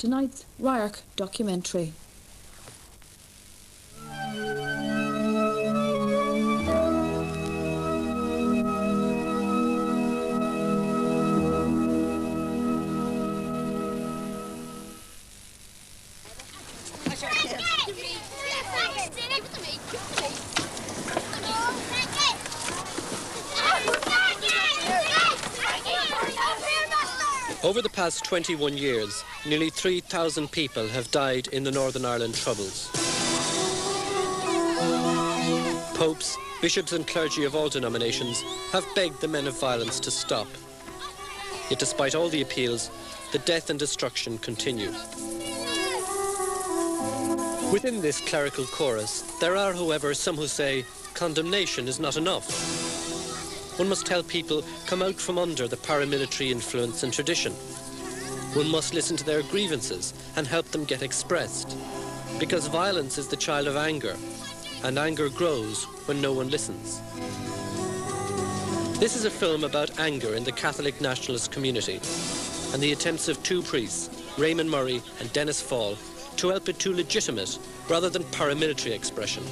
tonight's RIARC documentary. Over the past 21 years, nearly 3,000 people have died in the Northern Ireland Troubles. Popes, bishops and clergy of all denominations have begged the men of violence to stop. Yet despite all the appeals, the death and destruction continue. Within this clerical chorus, there are, however, some who say condemnation is not enough. One must tell people come out from under the paramilitary influence and tradition. One must listen to their grievances and help them get expressed. Because violence is the child of anger, and anger grows when no one listens. This is a film about anger in the Catholic nationalist community and the attempts of two priests, Raymond Murray and Dennis Fall, to help it to legitimate rather than paramilitary expression.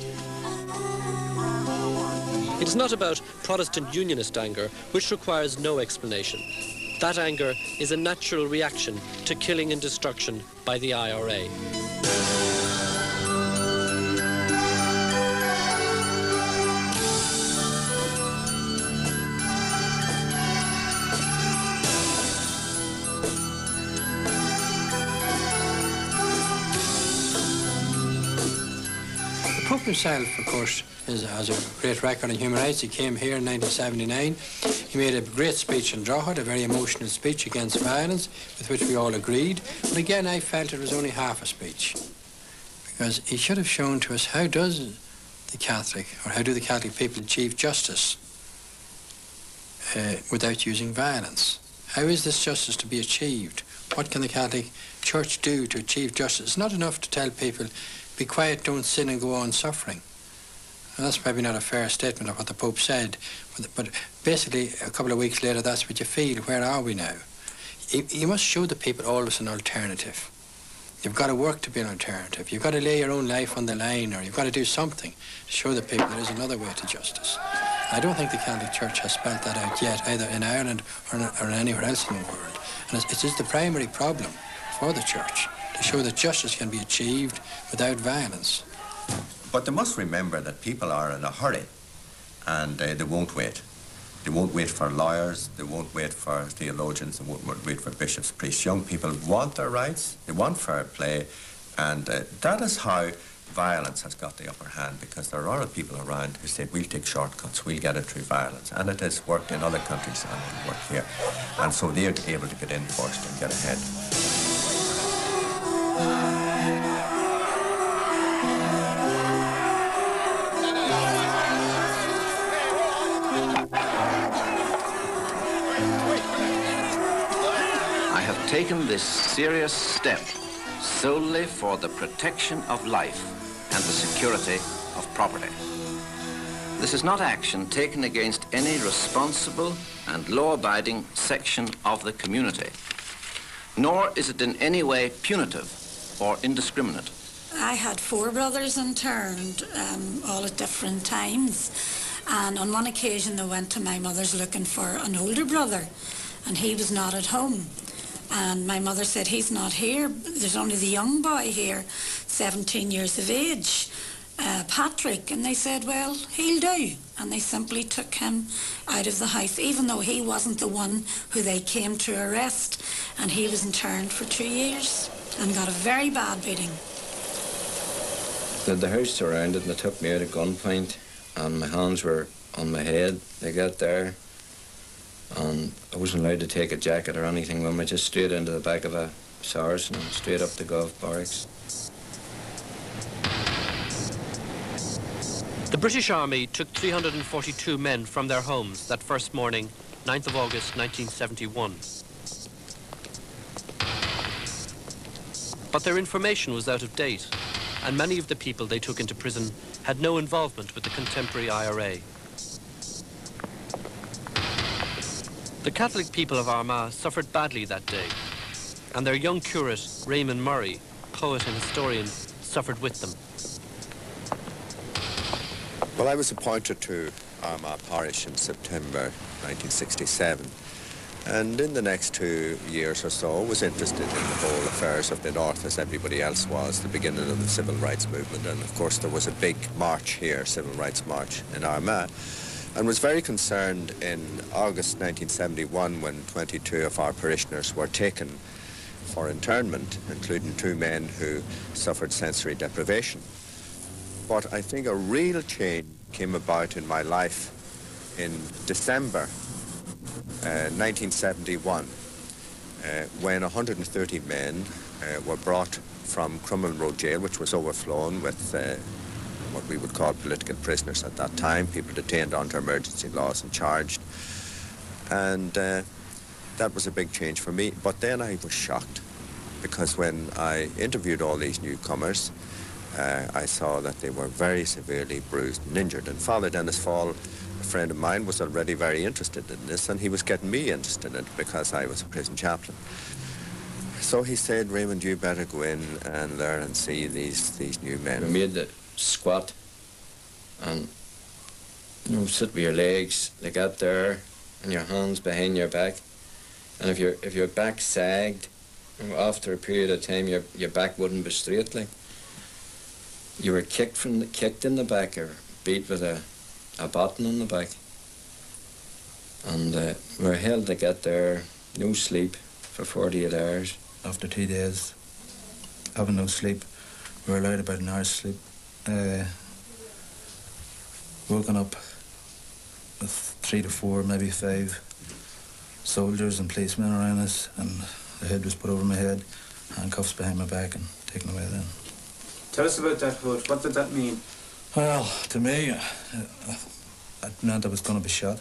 It is not about Protestant unionist anger, which requires no explanation. That anger is a natural reaction to killing and destruction by the IRA. The Pope himself, of course, has a great record in human rights. He came here in 1979. He made a great speech in Drogheda, a very emotional speech against violence, with which we all agreed. But again, I felt it was only half a speech, because he should have shown to us how does the Catholic, or how do the Catholic people achieve justice without using violence? How is this justice to be achieved? What can the Catholic Church do to achieve justice? It's not enough to tell people, be quiet, don't sin and go on suffering. And that's probably not a fair statement of what the Pope said, but basically a couple of weeks later that's what you feel. Where are we now? You must show the people always an alternative. You've got to work to be an alternative. You've got to lay your own life on the line, or you've got to do something to show the people there is another way to justice. I don't think the Catholic Church has spelt that out yet, either in Ireland or anywhere else in the world. And it is the primary problem for the Church, to show that justice can be achieved without violence. But they must remember that people are in a hurry, and they won't wait. They won't wait for lawyers, they won't wait for theologians, they won't wait for bishops, priests. Young people want their rights, they want fair play, and that is how violence has got the upper hand, because there are a lot of people around who say, we'll take shortcuts, we'll get it through violence. And it has worked in other countries and it'll work here. And so they're able to get in first and get ahead. Taken this serious step solely for the protection of life and the security of property. This is not action taken against any responsible and law-abiding section of the community, nor is it in any way punitive or indiscriminate. I had 4 brothers interned, all at different times, and on one occasion they went to my mother's looking for an older brother, and he was not at home. And my mother said, he's not here, there's only the young boy here, 17 years of age, Patrick. And they said, well, he'll do. And they simply took him out of the house, even though he wasn't the one who they came to arrest. And he was interned for 2 years and got a very bad beating. They had the house surrounded and they took me out at gunpoint, and my hands were on my head. They got there, and I wasn't allowed to take a jacket or anything with me, just straight into the back of a Saracen and straight up to Gov Barracks. The British Army took 342 men from their homes that first morning, 9th of August 1971. But their information was out of date, and many of the people they took into prison had no involvement with the contemporary IRA. The Catholic people of Armagh suffered badly that day. and their young curate, Raymond Murray, poet and historian, suffered with them. Well, I was appointed to Armagh Parish in September 1967, and in the next 2 years or so was interested in the whole affairs of the North as everybody else was, the beginning of the civil rights movement, and of course there was a big march here, civil rights march in Armagh, and was very concerned in August 1971 when 22 of our parishioners were taken for internment, including 2 men who suffered sensory deprivation. But I think a real change came about in my life in December 1971 when 130 men were brought from Crumlin Road Jail, which was overflown with what we would call political prisoners at that time, people detained under emergency laws and charged. And that was a big change for me. But then I was shocked, because when I interviewed all these newcomers, I saw that they were very severely bruised and injured. And Father Dennis Fall, a friend of mine, was already very interested in this, and he was getting me interested in it because I was a prison chaplain. So he said, Raymond, you better go in and learn and see these new men. We made the squat and, you know, sit with your legs like that there and your hands behind your back. And if your back sagged, after a period of time your back wouldn't be straight, like. You were kicked in the back or beat with a baton on the back. And we were held to get there, no sleep for 48 hours. After 2 days, having no sleep, we were allowed about an hour's sleep. Woken up with 3 to 4, maybe 5 soldiers and policemen around us, and the hood was put over my head, handcuffs behind my back, and taken away then. Tell us about that hood. What did that mean? Well, to me, it meant I was going to be shot.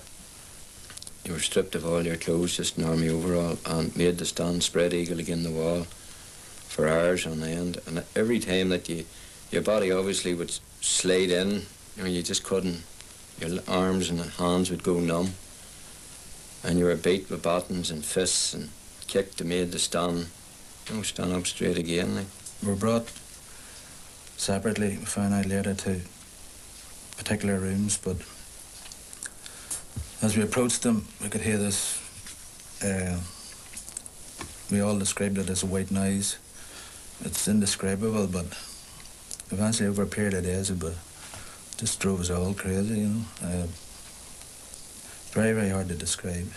You were stripped of all your clothes, just an army overall, and made to stand spread eagle against the wall for hours on end. And every time that your body obviously would slide in, you know, you just couldn't. Your arms and hands would go numb. And you were beat with batons and fists and kicked and made to stand, you know, stand up straight again. Like. We were brought separately, we found out later, to particular rooms, but as we approached them, we could hear this, we all described it as a white noise. It's indescribable, but eventually over a period of days it just drove us all crazy, you know. Very, very hard to describe.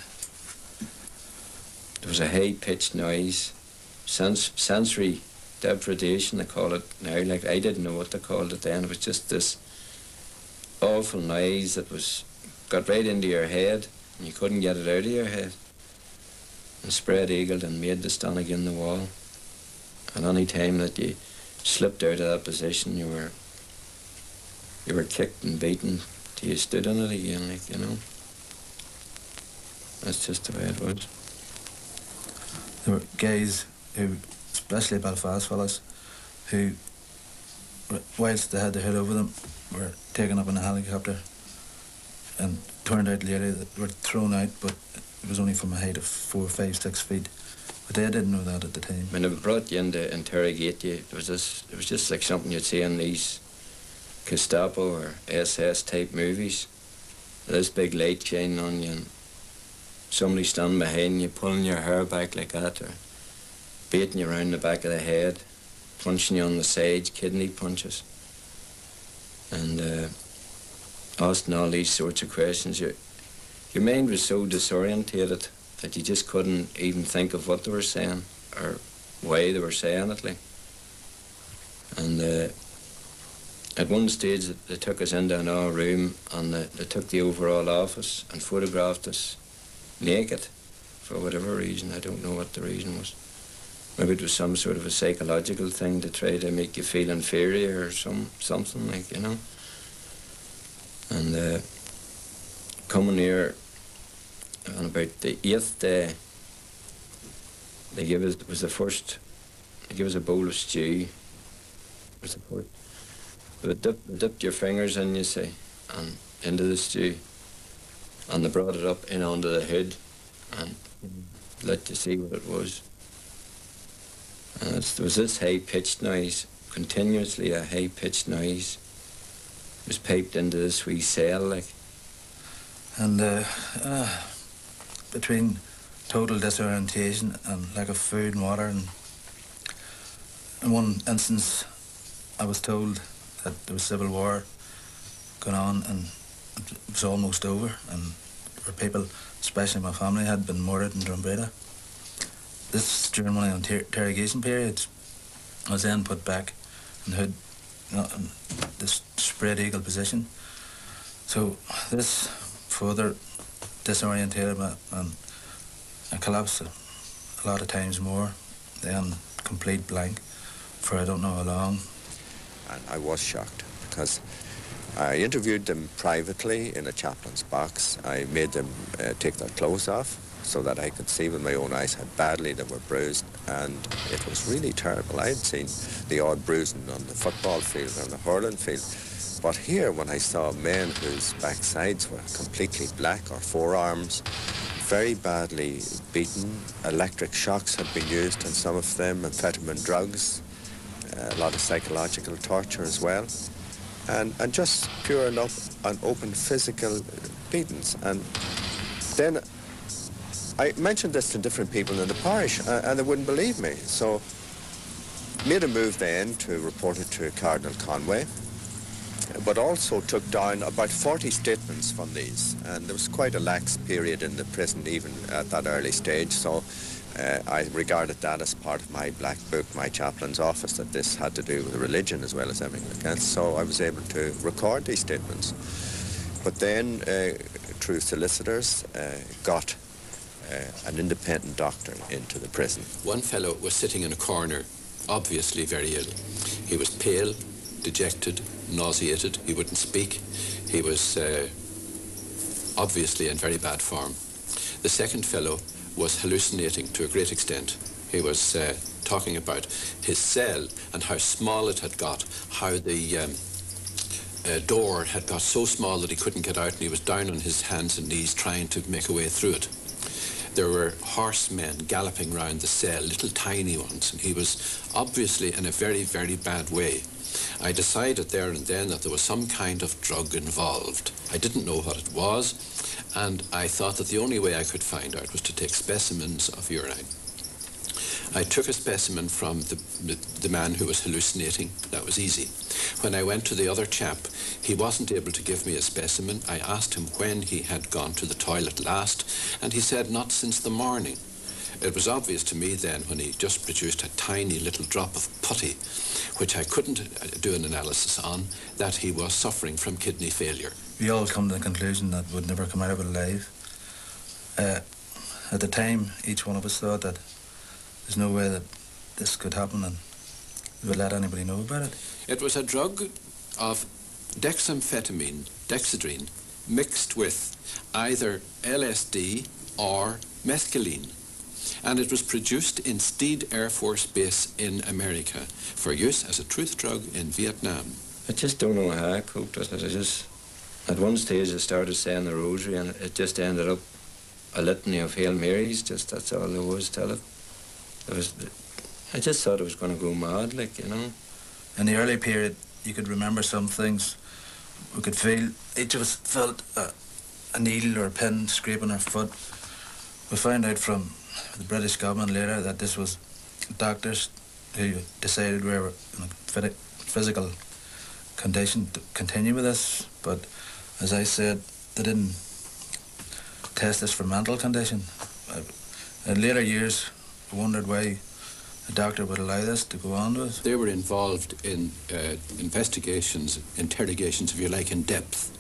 There was a high-pitched noise, sensory deprivation, they call it now. Like, I didn't know what they called it then. It was just this awful noise that got right into your head, and you couldn't get it out of your head. And spread-eagled and made to stand against the wall. And any time that you slipped out of that position, you were kicked and beaten till you stood on it again, like, you know. That's just the way it was. There were guys who, especially Belfast fellas, who, whilst they had the hood over them, were taken up in a helicopter, and turned out later that they were thrown out, but it was only from a height of 4, 5, 6 feet. But they didn't know that at the time. When they brought you in to interrogate you, it was just like something you'd see in these Gestapo or SS type movies. This big light shining on you, and somebody standing behind you, pulling your hair back like that, or beating you around the back of the head, punching you on the sides, kidney punches, and asking all these sorts of questions. Your mind was so disorientated that you just couldn't even think of what they were saying or why they were saying it. Like. And at one stage they took us into another room, and they took the overall office and photographed us naked for whatever reason. I don't know what the reason was. Maybe it was some sort of a psychological thing to try to make you feel inferior or something, like, you know. And coming here on about the 8th day, they gave us a bowl of stew. It was the first. They dipped your fingers in, you see, and into the stew, and they brought it up in onto the hood and let you see what it was. And there was this high-pitched noise, continuously a high-pitched noise. It was piped into this wee cell, like. And between total disorientation and lack of food and water, and in one instance I was told that there was civil war going on and it was almost over, and where people, especially my family, had been murdered in Drumbreda. This during one of the interrogation periods. I was then put back in the hood, in this spread eagle position. So this further disorientated me, and I collapsed a lot of times more, then complete blank for I don't know how long. And I was shocked because I interviewed them privately in a chaplain's box. I made them take their clothes off so that I could see with my own eyes how badly they were bruised, and it was really terrible. I had seen the odd bruising on the football field or the hurling field, but here when I saw men whose backsides were completely black or forearms, very badly beaten, electric shocks had been used on some of them, amphetamine drugs, a lot of psychological torture as well, and just pure and open physical beatings. And then I mentioned this to different people in the parish, and they wouldn't believe me. So made a move then to report it to Cardinal Conway, but also took down about 40 statements from these. And there was quite a lax period in the prison even at that early stage, so I regarded that as part of my black book, my chaplain's office, that this had to do with religion as well as everything else. So I was able to record these statements. But then, through solicitors, got an independent doctor into the prison. One fellow was sitting in a corner, obviously very ill. He was pale, dejected, nauseated. He wouldn't speak. He was obviously in very bad form. The second fellow was hallucinating to a great extent. He was talking about his cell and how small it had got, how the door had got so small that he couldn't get out, and he was down on his hands and knees trying to make a way through it. There were horsemen galloping round the cell, little tiny ones, and he was obviously in a very, very bad way. I decided there and then that there was some kind of drug involved. I didn't know what it was, and I thought that the only way I could find out was to take specimens of urine. I took a specimen from the man who was hallucinating. That was easy. When I went to the other chap, he wasn't able to give me a specimen. I asked him when he had gone to the toilet last, and he said not since the morning. It was obvious to me then, when he just produced a tiny little drop of putty, which I couldn't do an analysis on, that he was suffering from kidney failure. We all come to the conclusion that we'd never come out of it alive. At the time, each one of us thought that there's no way that this could happen and we would let anybody know about it. It was a drug of dexedrine, mixed with either LSD or mescaline. And it was produced in Steed Air Force Base in America for use as a truth drug in Vietnam. I just don't know how I coped with it. At one stage I started saying the rosary, and it just ended up a litany of Hail Marys. Just that's all there was to it. I just thought I was going to go mad, like, you know. In the early period, you could remember some things. We could feel, each of us felt a needle or a pin scraping our foot. We found out from the British government later that this was doctors who decided we were in a physical condition to continue with this, but as I said, they didn't test this for mental condition. In later years, I wondered why a doctor would allow this to go on with. They were involved in investigations, interrogations, if you like, in depth,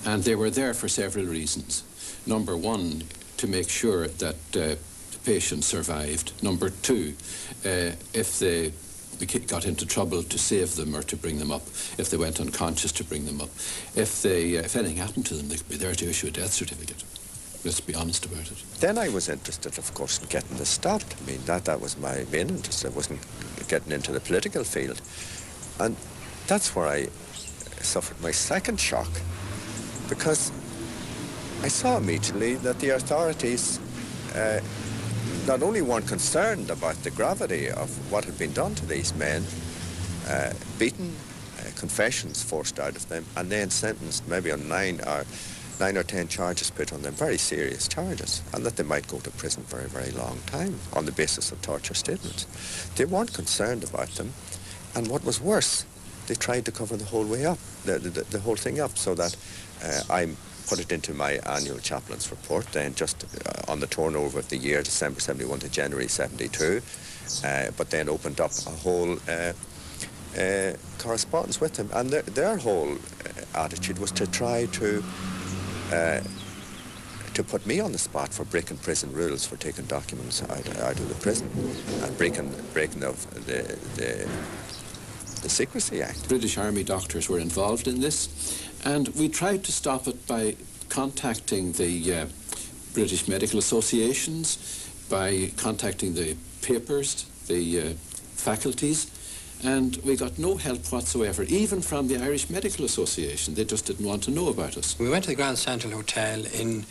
and they were there for several reasons. Number one, to make sure that the patient survived. Number two, if they got into trouble, to save them or to bring them up. If they went unconscious, to bring them up. If anything happened to them, they could be there to issue a death certificate. Let's be honest about it. Then I was interested, of course, in getting this stopped. I mean, that was my main interest. I wasn't getting into the political field. And that's where I suffered my second shock, because I saw immediately that the authorities not only weren't concerned about the gravity of what had been done to these men, beaten, confessions forced out of them, and then sentenced maybe on 9 or 10 charges put on them, very serious charges, and that they might go to prison for a very long time on the basis of torture statements. They weren't concerned about them, and what was worse, they tried to cover the whole way up, the whole thing up, so that I put it into my annual chaplain's report then, just on the turnover of the year, December 71 to January 72, but then opened up a whole correspondence with them, and their whole attitude was to try to put me on the spot for breaking prison rules, for taking documents out of the prison and breaking of the Secrecy Act. British Army doctors were involved in this, and we tried to stop it by contacting the British medical associations, by contacting the papers, the faculties, and we got no help whatsoever, even from the Irish Medical Association. They just didn't want to know about us. We went to the Grand Central Hotel in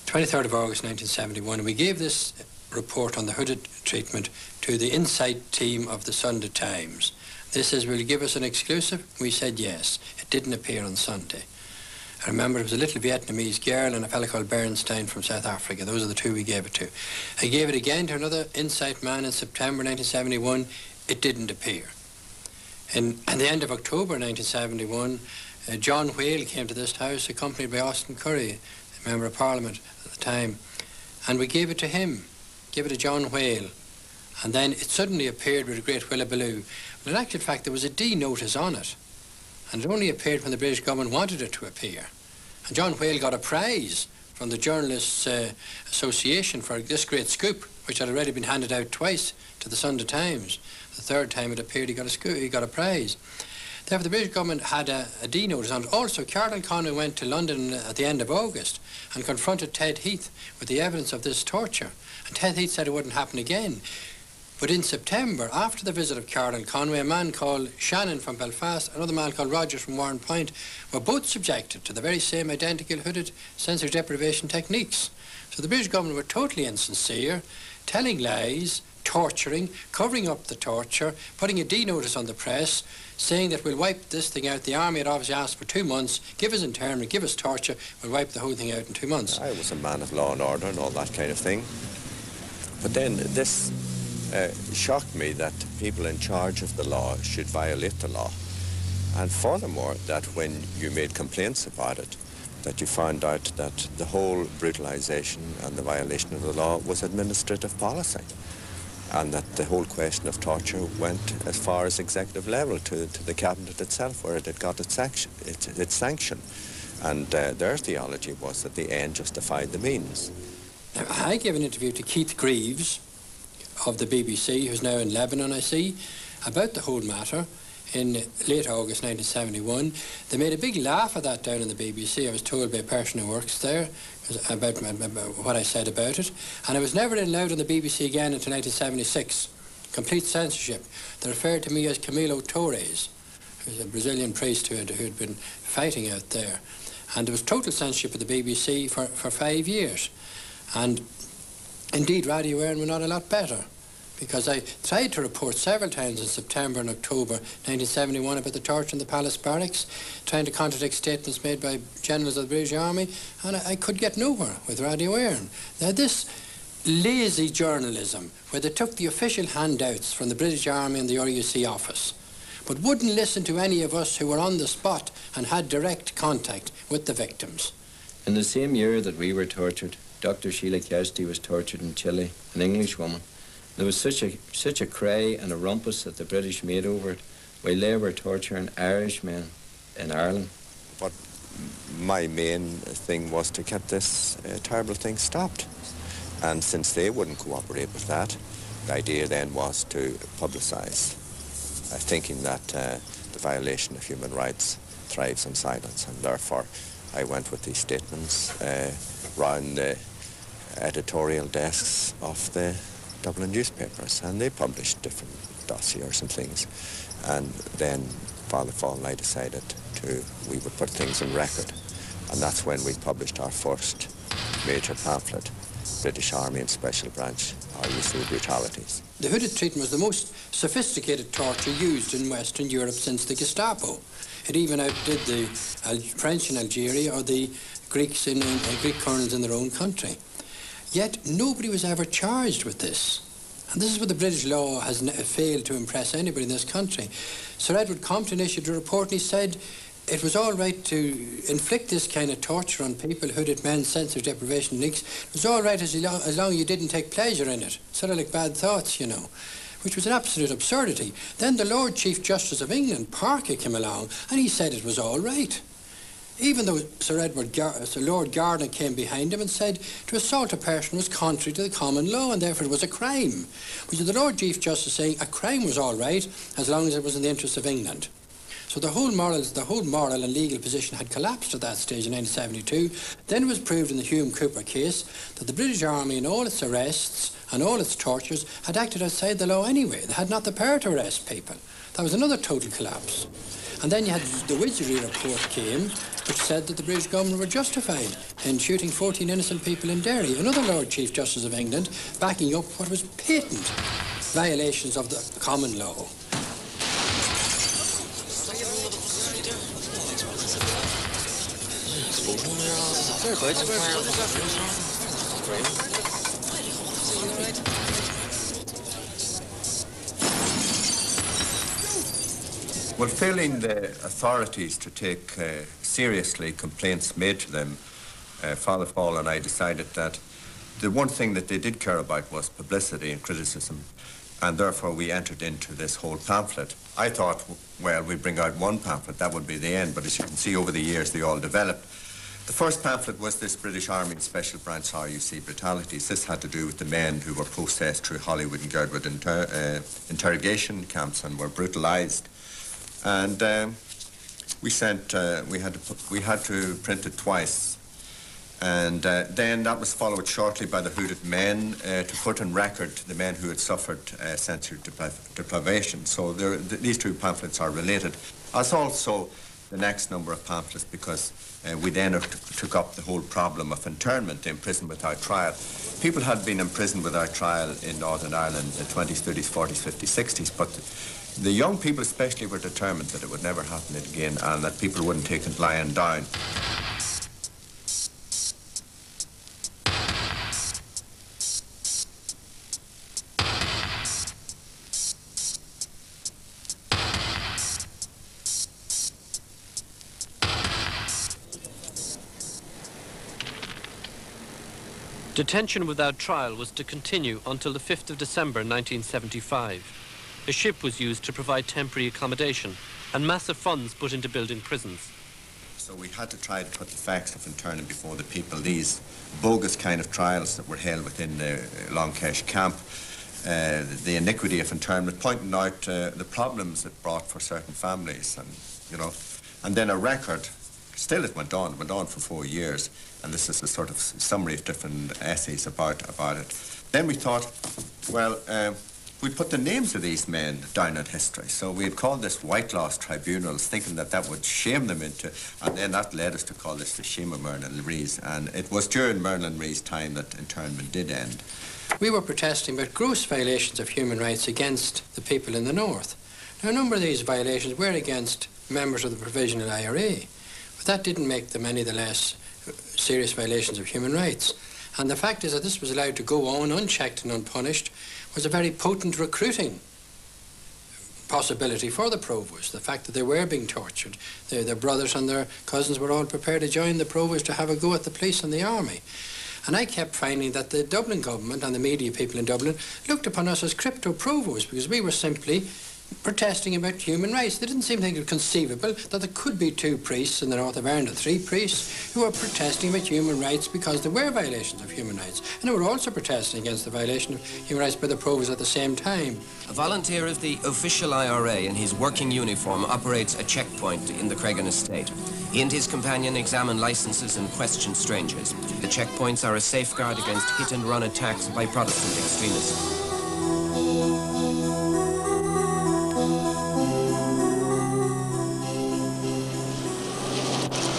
23rd of August 1971, and we gave this report on the hooded treatment to the insight team of the Sunday Times. They says, will you give us an exclusive? We said yes. It didn't appear on Sunday. I remember it was a little Vietnamese girl and a fellow called Bernstein from South Africa. Those are the two we gave it to. I gave it again to another insight man in September 1971. It didn't appear. And at the end of October 1971, John Whale came to this house, accompanied by Austin Curry, a member of Parliament at the time, and we gave it to him, gave it to John Whale, and then it suddenly appeared with a great whillabaloo. But in actual fact, there was a D notice on it, and it only appeared when the British government wanted it to appear. And John Whale got a prize from the Journalists Association for this great scoop, which had already been handed out twice to the Sunday Times. The third time it appeared, he got a prize. Therefore, the British government had a D notice on it. Also, Cardinal Conway went to London at the end of August and confronted Ted Heath with the evidence of this torture. And Ted Heath said it wouldn't happen again. But in September, after the visit of Cardinal Conway, a man called Shannon from Belfast, another man called Rogers from Warren Point, were both subjected to the very same identical hooded sensory deprivation techniques. So the British government were totally insincere, telling lies, torturing, covering up the torture, putting a D notice on the press, saying that we'll wipe this thing out. The army had obviously asked for 2 months, give us internment, give us torture, we'll wipe the whole thing out in 2 months. I was a man of law and order and all that kind of thing. But then this shocked me, that people in charge of the law should violate the law. And furthermore, that when you made complaints about it, that you found out that the whole brutalisation and the violation of the law was administrative policy, and that the whole question of torture went as far as executive level to the cabinet itself, where it had got its sanction. And their theology was that the end justified the means. Now, I gave an interview to Keith Greaves of the BBC, who's now in Lebanon, I see, about the whole matter in late August 1971. They made a big laugh of that down in the BBC. I was told by a person who works there about what I said about it. And I was never allowed on the BBC again until 1976. Complete censorship. They referred to me as Camilo Torres, who's a Brazilian priest who had been fighting out there. And there was total censorship of the BBC for 5 years. And indeed, Radio Ireland were not a lot better, because I tried to report several times in September and October 1971 about the torture in the Palace Barracks, trying to contradict statements made by generals of the British Army, and I could get nowhere with Radio Ireland. Now, this lazy journalism, where they took the official handouts from the British Army and the RUC office, but wouldn't listen to any of us who were on the spot and had direct contact with the victims. In the same year that we were tortured, Dr. Sheila Kirsty was tortured in Chile, an English woman. There was such a cry and a rumpus that the British made over it, while they were torturing Irish men in Ireland. But my main thing was to get this terrible thing stopped. And since they wouldn't cooperate with that, the idea then was to publicise, thinking that the violation of human rights thrives on silence. And therefore, I went with these statements round the editorial desks of the Dublin newspapers, and they published different dossiers and things. And then Father Fall and I decided we would put things in record, and that's when we published our first major pamphlet, British Army and Special Branch, RUC brutalities. The hooded treatment was the most sophisticated torture used in Western Europe since the Gestapo. It even outdid the French in Algeria or the Greeks in Greek colonels in their own country. Yet nobody was ever charged with this. And this is where the British law has failed to impress anybody in this country. Sir Edward Compton issued a report and he said it was all right to inflict this kind of torture on people, hooded men, sensory deprivation techniques. It was all right as long as you didn't take pleasure in it. Sort of like bad thoughts, you know, which was an absolute absurdity. Then the Lord Chief Justice of England, Parker, came along and he said it was all right. Even though Sir Lord Gardner came behind him and said to assault a person was contrary to the common law and therefore it was a crime. Which is the Lord Chief Justice saying a crime was all right as long as it was in the interest of England. So the whole moral and legal position had collapsed at that stage in 1972. Then it was proved in the Hume Cooper case that the British Army in all its arrests and all its tortures had acted outside the law anyway. They had not the power to arrest people. That was another total collapse. And then you had the Widgery report came, which said that the British government were justified in shooting 14 innocent people in Derry. Another Lord Chief Justice of England backing up what was patent violations of the common law. Well, failing the authorities to take seriously complaints made to them, Father Fall and I decided that the one thing that they did care about was publicity and criticism, and therefore we entered into this whole pamphlet. I thought, well, we'd bring out one pamphlet, that would be the end, but as you can see over the years they all developed. The first pamphlet was this British Army and Special Branch RUC brutalities. This had to do with the men who were processed through Hollywood and Girdwood interrogation camps and were brutalised. And we had to print it twice. And then that was followed shortly by the hooded men to put on record the men who had suffered sensory deprivation. So these two pamphlets are related. As also the next number of pamphlets, because we then took up the whole problem of internment, imprisoned without trial. People had been imprisoned without trial in Northern Ireland in the 20s, 30s, 40s, 50s, 60s, but the young people especially were determined that it would never happen again and that people wouldn't take it lying down. Detention without trial was to continue until the 5th of December 1975. A ship was used to provide temporary accommodation and massive funds put into building prisons. So we had to try to put the facts of internment before the people. These bogus kind of trials that were held within the Longcash camp, the iniquity of internment, pointing out the problems it brought for certain families, and you know, and then a record. Still, it went on for 4 years, and this is a sort of summary of different essays about it. Then we thought, well, we'd put the names of these men down in history. So we had called this White Loss Tribunals, thinking that that would shame them into, and then that led us to call this the shame of Merlin Rees. And it was during Merlin Rees' time that internment did end. We were protesting about gross violations of human rights against the people in the north. Now, a number of these violations were against members of the Provisional IRA. But that didn't make them any the less serious violations of human rights. And the fact is that this was allowed to go on unchecked and unpunished was a very potent recruiting possibility for the provost. The fact that they were being tortured. Their brothers and their cousins were all prepared to join the provost to have a go at the police and the army. And I kept finding that the Dublin government and the media people in Dublin looked upon us as crypto provosts because we were simply protesting about human rights. They didn't seem to think it conceivable that there could be 2 priests in the north of Ireland, or 3 priests, who were protesting about human rights because there were violations of human rights. And they were also protesting against the violation of human rights by the provost at the same time. A volunteer of the official IRA in his working uniform operates a checkpoint in the Cregan estate. He and his companion examine licenses and question strangers. The checkpoints are a safeguard against hit-and-run attacks by Protestant extremists.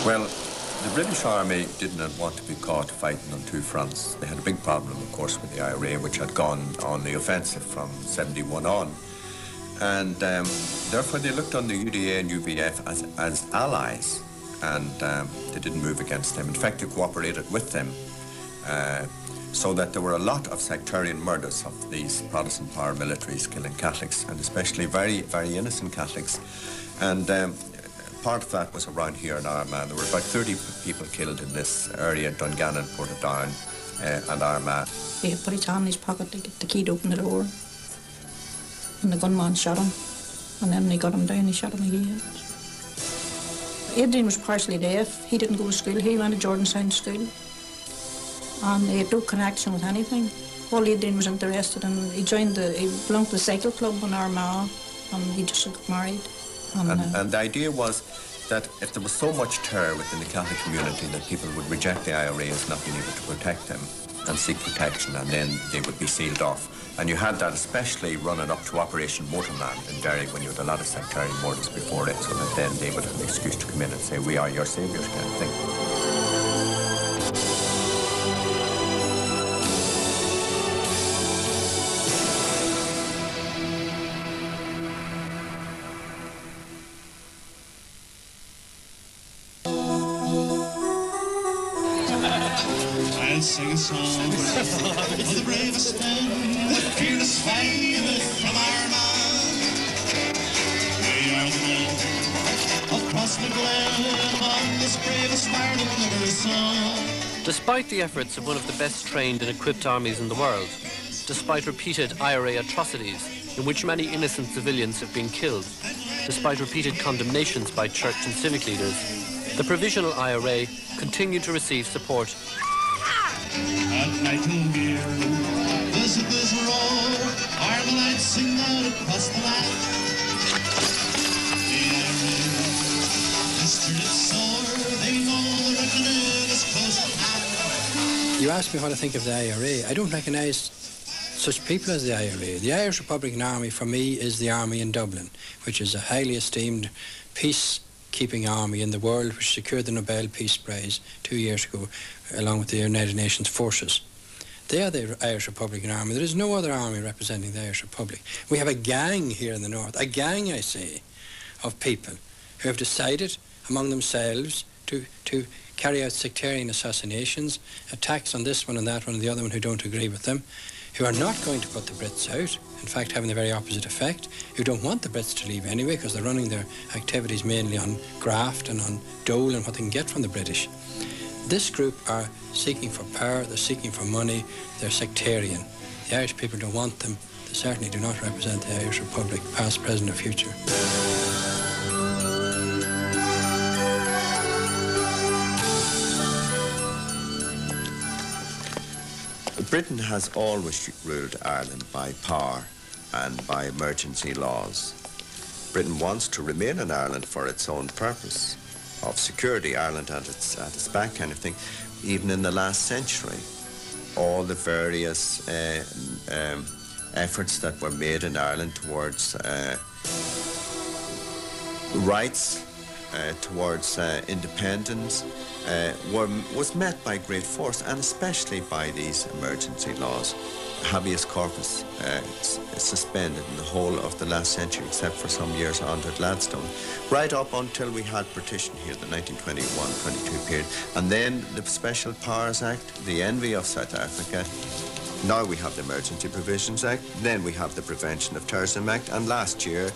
Well, the British Army didn't want to be caught fighting on two fronts. They had a big problem, of course, with the IRA, which had gone on the offensive from 71 on. And therefore they looked on the UDA and UBF as allies, and they didn't move against them. In fact, they cooperated with them, so that there were a lot of sectarian murders of these Protestant paramilitaries killing Catholics, and especially very, very innocent Catholics. And part of that was around here in Armagh. There were about 30 people killed in this area, Dungannon, Portadown, and Armagh. He had put his hand in his pocket to get the key to open the door. And the gunman shot him. And then he got him down, he shot him again. Adrian was partially deaf. He didn't go to school. He went to Jordanstown School. And he had no connection with anything. All Adrian was interested in, he belonged to the cycle club in Armagh, and he just got married. And the idea was that if there was so much terror within the Catholic community that people would reject the IRA as not being able to protect them and seek protection, and then they would be sealed off. And you had that especially running up to Operation Motorman in Derry, when you had a lot of sectarian murders before it, so that then they would have an excuse to come in and say, we are your saviours, kind of thing. I'll sing a song for the bravest men, the fearless fight from Armagh. We are the men of Cross the Glen, on this bravest Ireland never saw. Despite the efforts of one of the best trained and equipped armies in the world, despite repeated IRA atrocities in which many innocent civilians have been killed, despite repeated condemnations by church and civic leaders, the Provisional IRA continued to receive support. At Nightingale, visit this roar, Armalite sing out across the land. The IRA, history is sore, they know the reckoning is close at hand. You asked me what I think of the IRA. I don't recognise such people as the IRA. The Irish Republican Army, for me, is the army in Dublin, which is a highly esteemed peacekeeping army in the world, which secured the Nobel Peace Prize 2 years ago, along with the United Nations forces. They are the Irish Republican Army. There is no other army representing the Irish Republic. We have a gang here in the north, a gang, I say, of people who have decided among themselves to carry out sectarian assassinations, attacks on this one and that one and the other one who don't agree with them, who are not going to put the Brits out, in fact having the very opposite effect, who don't want the Brits to leave anyway because they're running their activities mainly on graft and on dole and what they can get from the British. This group are seeking for power, they're seeking for money, they're sectarian. The Irish people don't want them. They certainly do not represent the Irish Republic, past, present or future. Britain has always ruled Ireland by power and by emergency laws. Britain wants to remain in Ireland for its own purpose of security, Ireland at its back kind of thing. Even in the last century, all the various efforts that were made in Ireland towards rights, towards independence, was met by great force, and especially by these emergency laws. Habeas corpus suspended in the whole of the last century, except for some years under Gladstone, right up until we had partition here, the 1921-22 period. And then the Special Powers Act, the envy of South Africa. Now we have the Emergency Provisions Act, then we have the Prevention of Terrorism Act, and last year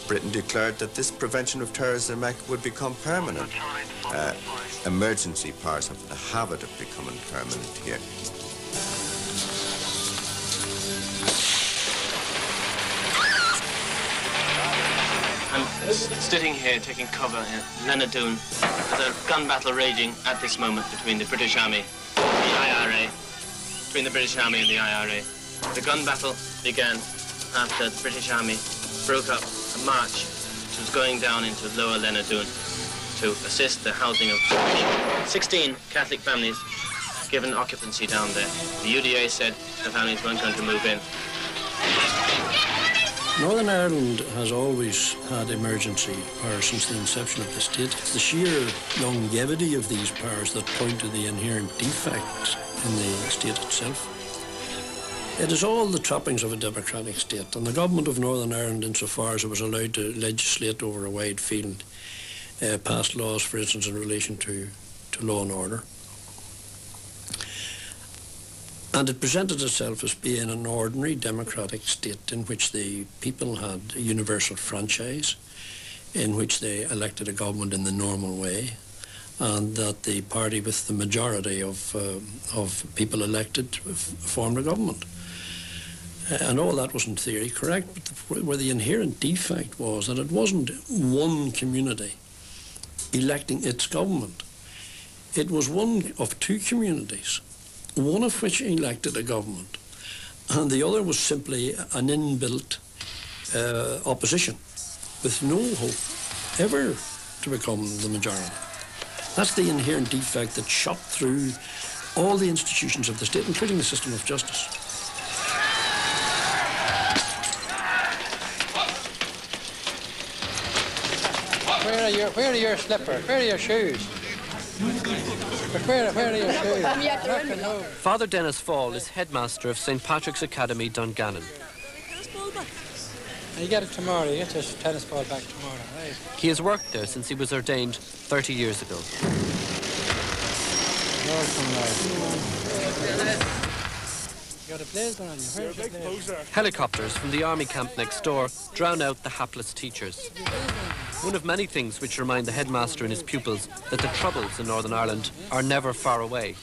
Britain declared that this Prevention of Terrorism Act would become permanent. Emergency powers have the habit of becoming permanent here. I'm sitting here taking cover in Lenadoon. There's a gun battle raging at this moment between the British Army and the IRA. Between the British Army and the IRA. The gun battle began after the British Army broke up a march which was going down into Lower Lenadoon to assist the housing of 16 Catholic families given occupancy down there. The UDA said the families weren't going to move in. Northern Ireland has always had emergency powers since the inception of the state. It's the sheer longevity of these powers that point to the inherent defects in the state itself. It is all the trappings of a democratic state, and the government of Northern Ireland, insofar as it was allowed to legislate over a wide field, passed laws, for instance, in relation to law and order. And it presented itself as being an ordinary democratic state in which the people had a universal franchise, in which they elected a government in the normal way, and that the party with the majority of people elected formed a government. And all that was in theory correct, but where the inherent defect was that it wasn't one community electing its government. It was one of two communities, one of which elected a government, and the other was simply an inbuilt opposition with no hope ever to become the majority. That's the inherent defect that shot through all the institutions of the state, including the system of justice. Where are your slippers? Where are your shoes? But where are your shoes? Father Dennis Fall is headmaster of St. Patrick's Academy, Dungannon. You get it tomorrow. You get your tennis ball back tomorrow, right? He has worked there since he was ordained 30 years ago. You got a blazer on you. Where's your blazer? Helicopters from the army camp next door drown out the hapless teachers. One of many things which remind the headmaster and his pupils that the troubles in Northern Ireland are never far away.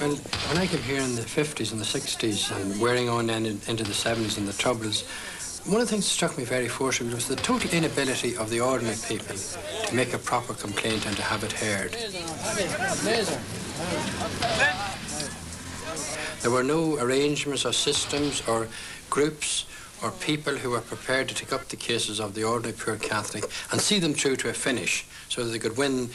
Well, when I came here in the 50s and the 60s and wearing on then into the 70s and the troubles, one of the things that struck me very forcibly was the total inability of the ordinary people to make a proper complaint and to have it heard. There were no arrangements or systems or groups or people who were prepared to take up the cases of the ordinary poor Catholic and see them through to a finish so that they could win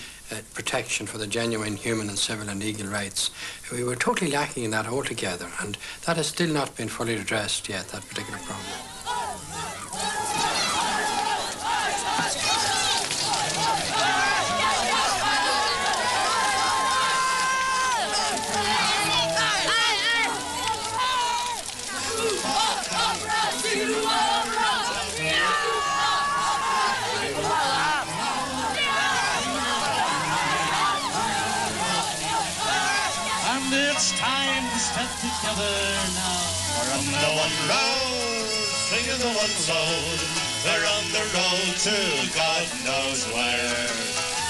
protection for the genuine human and civil and legal rights. We were totally lacking in that altogether, and that has still not been fully addressed yet, that particular problem. It's time to step together now. We're on the one road, singing the one road. We're on the road to God knows where.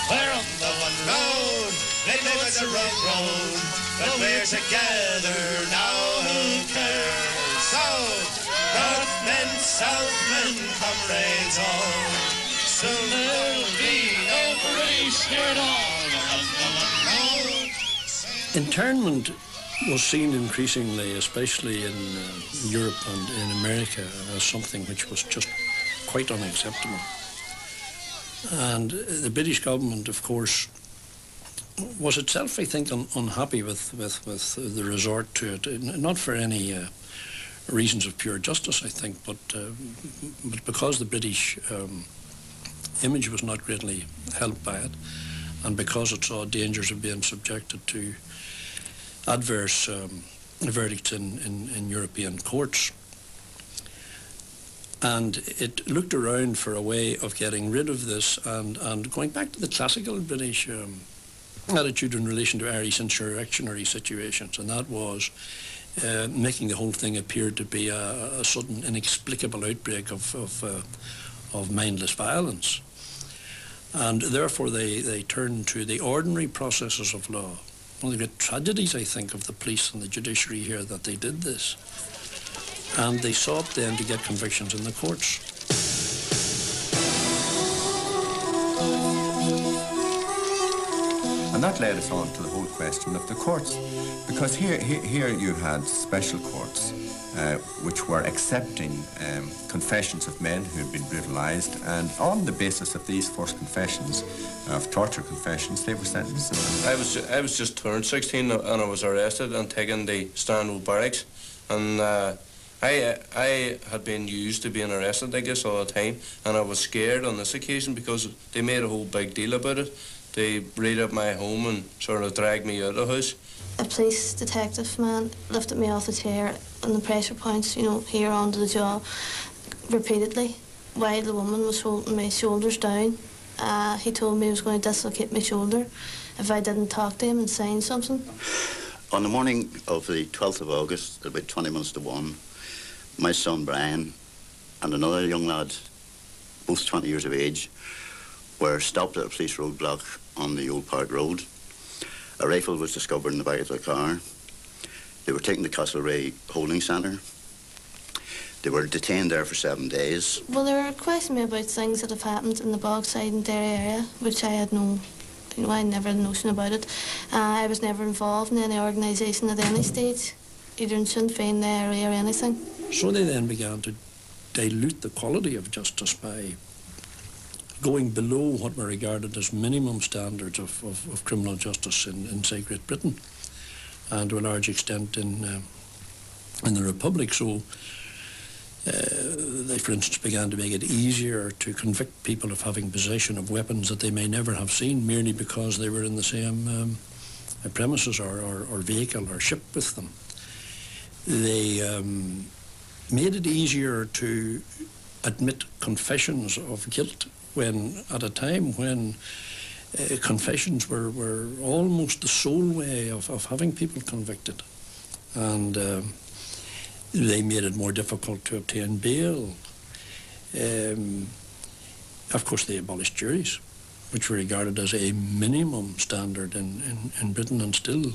We're on the one road, they know it's a rough road, but we're together now, who cares? So, Northmen, Southmen, comrades all, soon there'll be no British here at all. We're on the one road. Internment was seen increasingly, especially in Europe and in America, as something which was just quite unacceptable. And the British government, of course, was itself, I think, unhappy with the resort to it, not for any reasons of pure justice, I think, but because the British image was not greatly helped by it, and because it saw dangers of being subjected to adverse verdicts in European courts. And it looked around for a way of getting rid of this and going back to the classical British attitude in relation to Irish insurrectionary situations, and that was making the whole thing appear to be a sudden inexplicable outbreak of mindless violence. And therefore they turned to the ordinary processes of law. One of the great tragedies, I think, of the police and the judiciary here, that they did this. And they sought then to get convictions in the courts. And that led us on to the whole question of the courts. Because here you had special courts which were accepting confessions of men who had been brutalised, and on the basis of these forced confessions, of torture confessions, they were sentenced. I was just turned 16 and I was arrested and taken to Stanwell Barracks, and I I had been used to being arrested, I guess, all the time, and I was scared on this occasion because they made a whole big deal about it. They raided up my home and sort of dragged me out of the house. A police detective man lifted me off the chair and the pressure points, you know, here onto the jaw repeatedly while the woman was holding my shoulders down. He told me he was going to dislocate my shoulder if I didn't talk to him and sign something. On the morning of the 12th of August, at about 20 minutes to 1, my son Brian and another young lad, both 20 years of age, were stopped at a police roadblock on the Old Park Road. A rifle was discovered in the back of the car. They were taken to Castlereagh Holding Centre. They were detained there for 7 days. Well, they were questioning me about things that have happened in the Bogside and Derry area, which I had no, you know, I never had a notion about it. I was never involved in any organisation at any stage, either in Sinn Féin, the area or anything. So they then began to dilute the quality of justice by going below what were regarded as minimum standards of criminal justice in say, Great Britain, and to a large extent in the Republic. So they, for instance, began to make it easier to convict people of having possession of weapons that they may never have seen merely because they were in the same premises or vehicle or ship with them. They made it easier to admit confessions of guilt when, at a time when confessions were almost the sole way of having people convicted. And they made it more difficult to obtain bail. Of course, they abolished juries, which were regarded as a minimum standard in Britain and still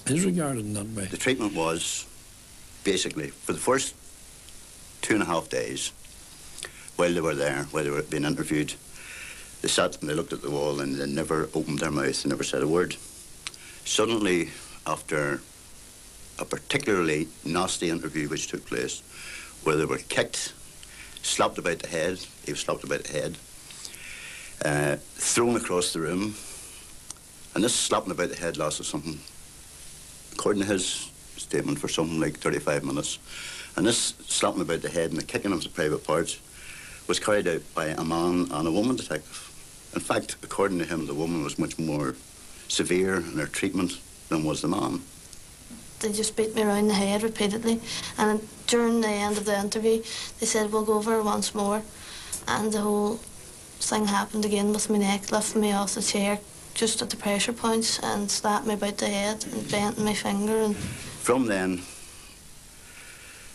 is regarded in that way. The treatment was basically, for the first 2.5 days, while they were there, while they were being interviewed, they sat and they looked at the wall and they never opened their mouth, they never said a word. Suddenly, after a particularly nasty interview which took place, where they were kicked, slapped about the head, he was slapped about the head, thrown across the room, and this slapping about the head lasted something, according to his statement, for something like 35 minutes. And this slapping about the head and the kicking of the private parts was carried out by a man and a woman detective. In fact, according to him, the woman was much more severe in her treatment than was the man. They just beat me around the head repeatedly, and during the end of the interview they said, we'll go over it once more, and the whole thing happened again with my neck, lifting me off the chair just at the pressure points and slapped me about the head and bent my finger. And from then,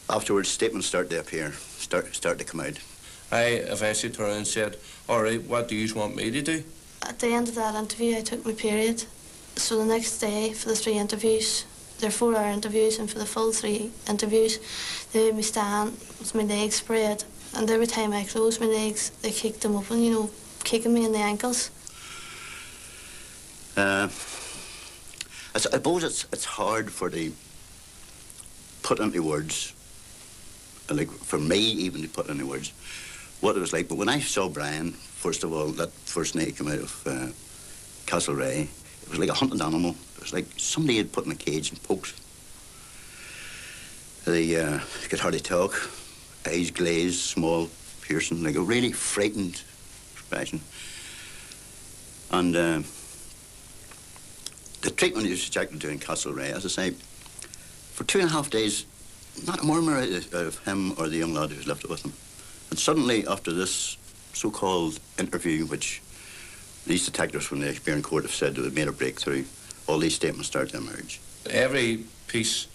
afterwards, statements started to appear, start to come out. I eventually turned and said, all right, what do you want me to do? At the end of that interview, I took my period. So the next day, for the 3 interviews, they're 4-hour interviews, and for the full 3 interviews, they made me stand with my legs spread. And every time I closed my legs, they kicked them open, you know, kicking me in the ankles. I suppose it's hard for the put into words, like for me even to put into words, what it was like. But when I saw Brian, first of all, that first night he came out of Castlereagh, it was like a hunted animal. It was like somebody had put in a cage and poked. They could hardly talk, eyes glazed, small, piercing, like a really frightened expression. And the treatment he was subjected to in Castlereagh, as I say, for 2.5 days, not a murmur out of him or the young lad who was left with him. And suddenly, after this so-called interview, which these detectives, when they appear in court, have said that they've made a breakthrough, all these statements started to emerge. Every piece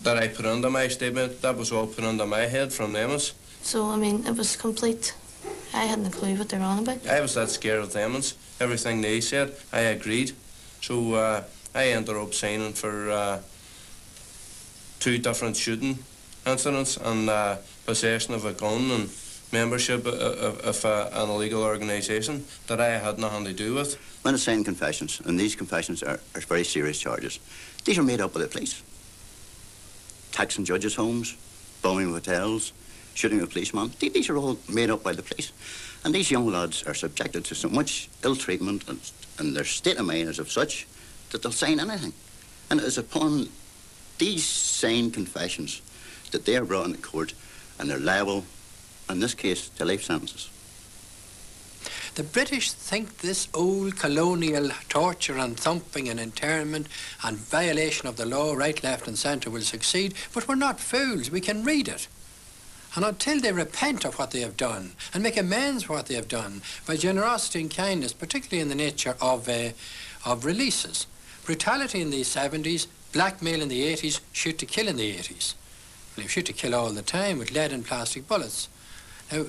that I put under my statement, that was all put under my head from them. So, I mean, it was complete. I hadn't a clue what they were on about. I was that scared of them. Everything they said, I agreed. So I ended up signing for 2 different shooting incidents and possession of a gun and membership of an illegal organisation that I had nothing to do with. When I signed confessions, and these confessions are very serious charges, these are made up by the police. Taxing judges' homes, bombing hotels, shooting a policeman, these are all made up by the police. And these young lads are subjected to so much ill treatment and their state of mind is of such that they'll sign anything. And it is upon these signed confessions that they are brought into court and they're liable, in this case, to life sentences. The British think this old colonial torture and thumping and internment and violation of the law, right, left and centre, will succeed, but we're not fools. We can read it. And until they repent of what they have done and make amends for what they have done by generosity and kindness, particularly in the nature of releases. Brutality in the 70s, blackmail in the 80s, shoot to kill in the 80s. Well, you shoot to kill all the time with lead and plastic bullets. Now,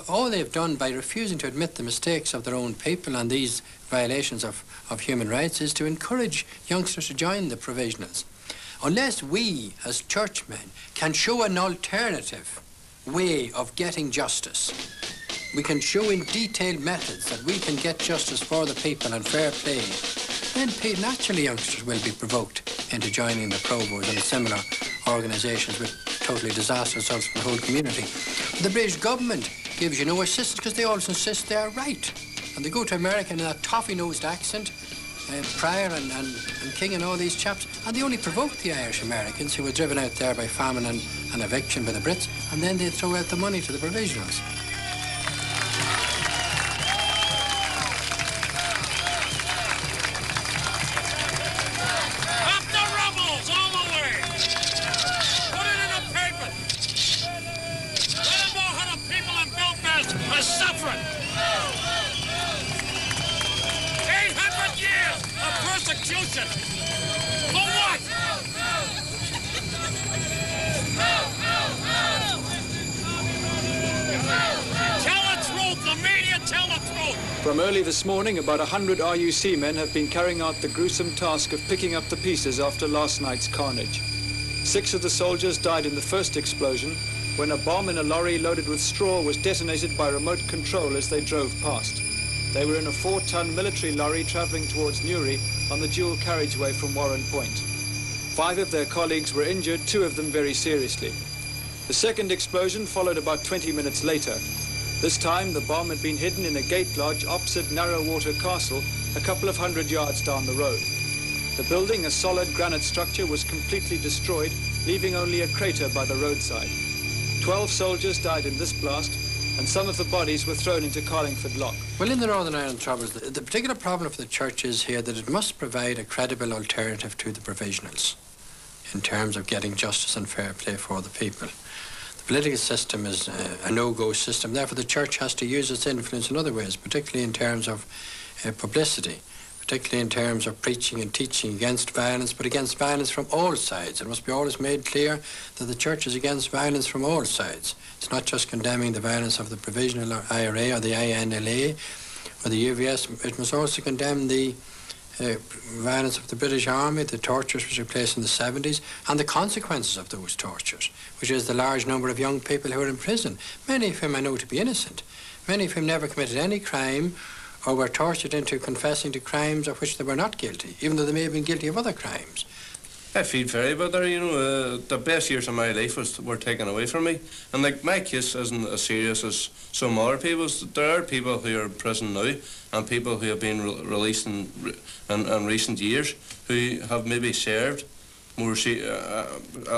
all they've done by refusing to admit the mistakes of their own people and these violations of human rights is to encourage youngsters to join the provisionals. Unless we, as churchmen, can show an alternative way of getting justice, we can show in detailed methods that we can get justice for the people and fair play, then naturally youngsters will be provoked into joining the Provos and similar organisations with totally disastrous results for the whole community. The British government gives you no assistance because they always insist they are right. And they go to America in that toffee-nosed accent, Pryor and King and all these chaps, and they only provoke the Irish Americans who were driven out there by famine and eviction by the Brits, and then they throw out the money to the provisionals. Persecution! For what? Tell the truth! The media tell the truth! From early this morning, about 100 RUC men have been carrying out the gruesome task of picking up the pieces after last night's carnage. 6 of the soldiers died in the first explosion when a bomb in a lorry loaded with straw was detonated by remote control as they drove past. They were in a 4-ton military lorry travelling towards Newry on the dual carriageway from Warren Point. 5 of their colleagues were injured, 2 of them very seriously. The second explosion followed about 20 minutes later. This time, the bomb had been hidden in a gate lodge opposite Narrowwater Castle, a couple of 100 yards down the road. The building, a solid granite structure, was completely destroyed, leaving only a crater by the roadside. 12 soldiers died in this blast, and some of the bodies were thrown into Carlingford Loch. Well, in the Northern Ireland Troubles, the particular problem for the church is here that it must provide a credible alternative to the provisionals in terms of getting justice and fair play for the people. The political system is a no-go system. Therefore, the church has to use its influence in other ways, particularly in terms of publicity, particularly in terms of preaching and teaching against violence, but against violence from all sides. It must be always made clear that the church is against violence from all sides. It's not just condemning the violence of the Provisional IRA or the INLA or the UVS. It must also condemn the violence of the British Army, the tortures which took place in the 70s, and the consequences of those tortures, which is the large number of young people who are in prison, many of whom I know to be innocent, many of whom never committed any crime or were tortured into confessing to crimes of which they were not guilty, even though they may have been guilty of other crimes. I feel very better, you know. The best years of my life were taken away from me. And like, my case isn't as serious as some other people's. There are people who are in prison now and people who have been released in recent years who have maybe served more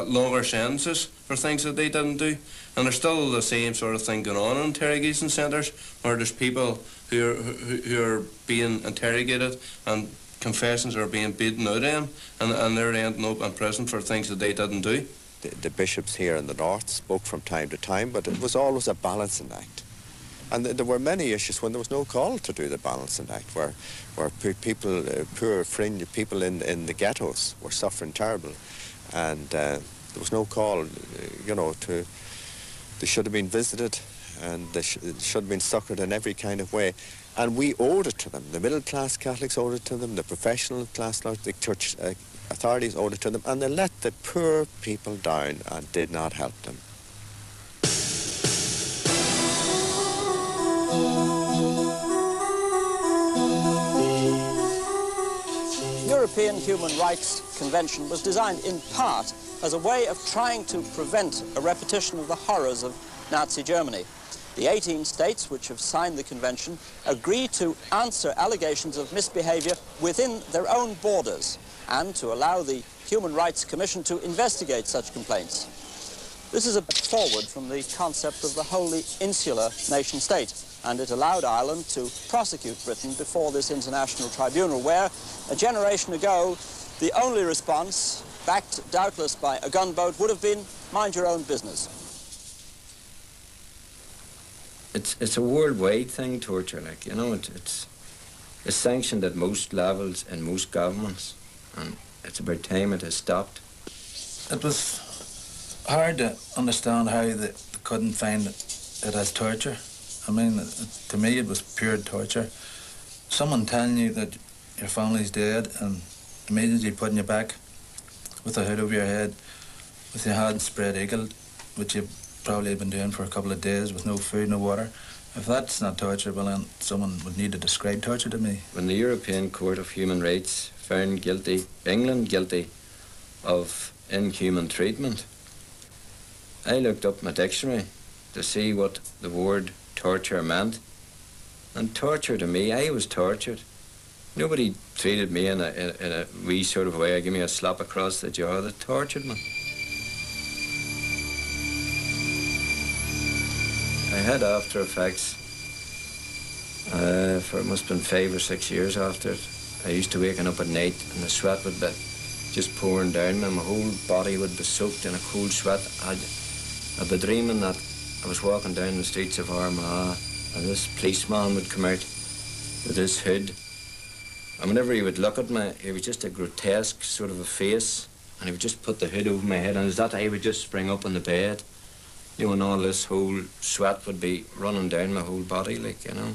longer sentences for things that they didn't do. And there's still the same sort of thing going on in interrogation centres where there's people who are being interrogated and confessions are being beaten out of them, and they're ending up in prison for things that they didn't do. The bishops here in the north spoke from time to time, but it was always a balancing act. And there were many issues when there was no call to do the balancing act, where people, poor fringe people in the ghettos were suffering terrible, and there was no call, you know, they should have been visited, and they should have been succoured in every kind of way. And we owed it to them. The middle-class Catholics owed it to them, the professional class, the church authorities owed it to them, and they let the poor people down and did not help them. The European Human Rights Convention was designed in part as a way of trying to prevent a repetition of the horrors of Nazi Germany. The 18 states which have signed the convention agree to answer allegations of misbehavior within their own borders and to allow the Human Rights Commission to investigate such complaints. This is a bit forward from the concept of the wholly insular nation-state, and it allowed Ireland to prosecute Britain before this international tribunal, where a generation ago the only response, backed doubtless by a gunboat, would have been mind your own business. It's a worldwide thing, torture, like, you know, it's sanctioned at most levels in most governments, and it's about time it has stopped. It was hard to understand how they couldn't find it as torture. I mean, to me it was pure torture. Someone telling you that your family's dead and immediately putting you back with a hood over your head, with your hands spread eagled, which you probably have been doing for a couple of days with no food, no water. If that's not torture, well then someone would need to describe torture to me. When the European Court of Human Rights found England guilty of inhuman treatment, I looked up my dictionary to see what the word torture meant. And torture to me, I was tortured. Nobody treated me in a wee sort of way, give me a slap across the jaw. They tortured me. I had after effects for it must have been 5 or 6 years after it. I used to waking up at night and the sweat would be just pouring down me. My whole body would be soaked in a cold sweat. I'd be dreaming that I was walking down the streets of Armagh and this policeman would come out with his hood. And whenever he would look at me, he was just a grotesque sort of a face, and he would just put the hood over my head, and as that I would just spring up on the bed. You know, and all this whole sweat would be running down my whole body, like, you know.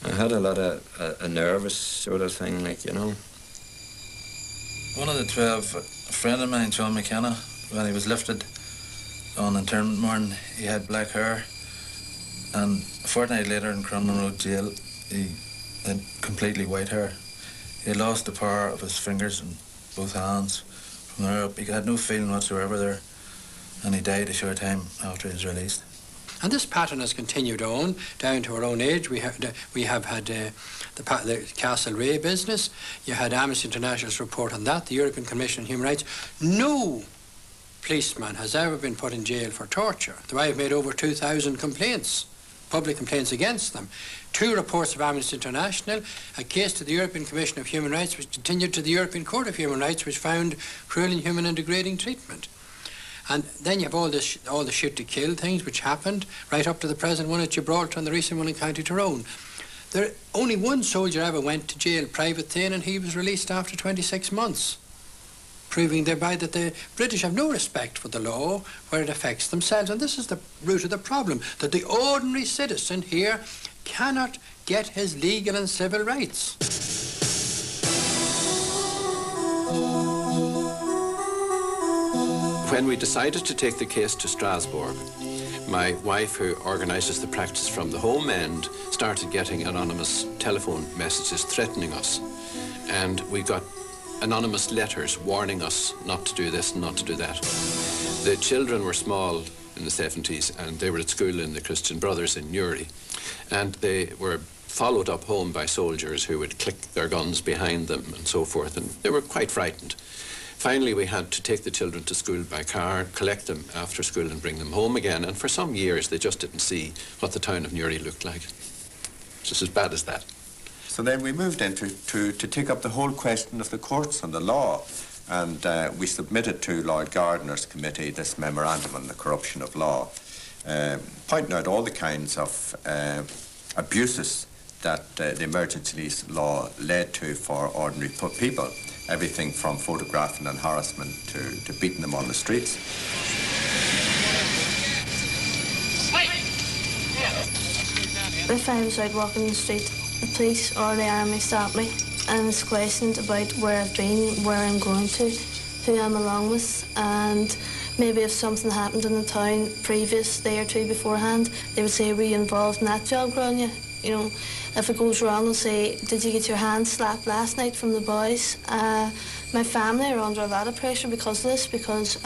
I had a lot of a nervous sort of thing, like, you know. One of the 12, a friend of mine, John McKenna, when he was lifted on internment morning, he had black hair, and a fortnight later in Crumlin Road Jail, he had completely white hair. He had lost the power of his fingers and both hands. From there up, he had no feeling whatsoever there, and he died a short time after he was released. And this pattern has continued on down to our own age. We have had the Castlereagh business. You had Amnesty International's report on that, the European Commission on Human Rights. No policeman has ever been put in jail for torture. Though I have made over 2,000 complaints, public complaints against them. 2 reports of Amnesty International, a case to the European Commission of Human Rights, which continued to the European Court of Human Rights, which found cruel, inhuman and degrading treatment. And then you have all the shoot to kill things which happened right up to the present one at Gibraltar and the recent one in County Tyrone. Only one soldier ever went to jail, Private Thane, and he was released after 26 months, proving thereby that the British have no respect for the law where it affects themselves. And this is the root of the problem, that the ordinary citizen here cannot get his legal and civil rights. When we decided to take the case to Strasbourg, my wife, who organises the practice from the home end, started getting anonymous telephone messages threatening us. And we got anonymous letters warning us not to do this and not to do that. The children were small in the 70s, and they were at school in the Christian Brothers in Newry. And they were followed up home by soldiers who would click their guns behind them and so forth, and they were quite frightened. Finally, we had to take the children to school by car, collect them after school and bring them home again, and for some years they just didn't see what the town of Newry looked like. Just as bad as that. So then we moved into to take up the whole question of the courts and the law, and we submitted to Lord Gardiner's committee this memorandum on the corruption of law, pointing out all the kinds of abuses that the emergency law led to for ordinary people. Everything from photographing and harassment to beating them on the streets. If I was out walking the street, the police or the army stopped me and was questioned about where I've been, where I'm going to, who I'm along with, and maybe if something happened in the town previous day or two beforehand, they would say, were you involved in that job, Grania? You know, if it goes wrong, they'll say, did you get your hand slapped last night from the boys? My family are under a lot of pressure because of this, because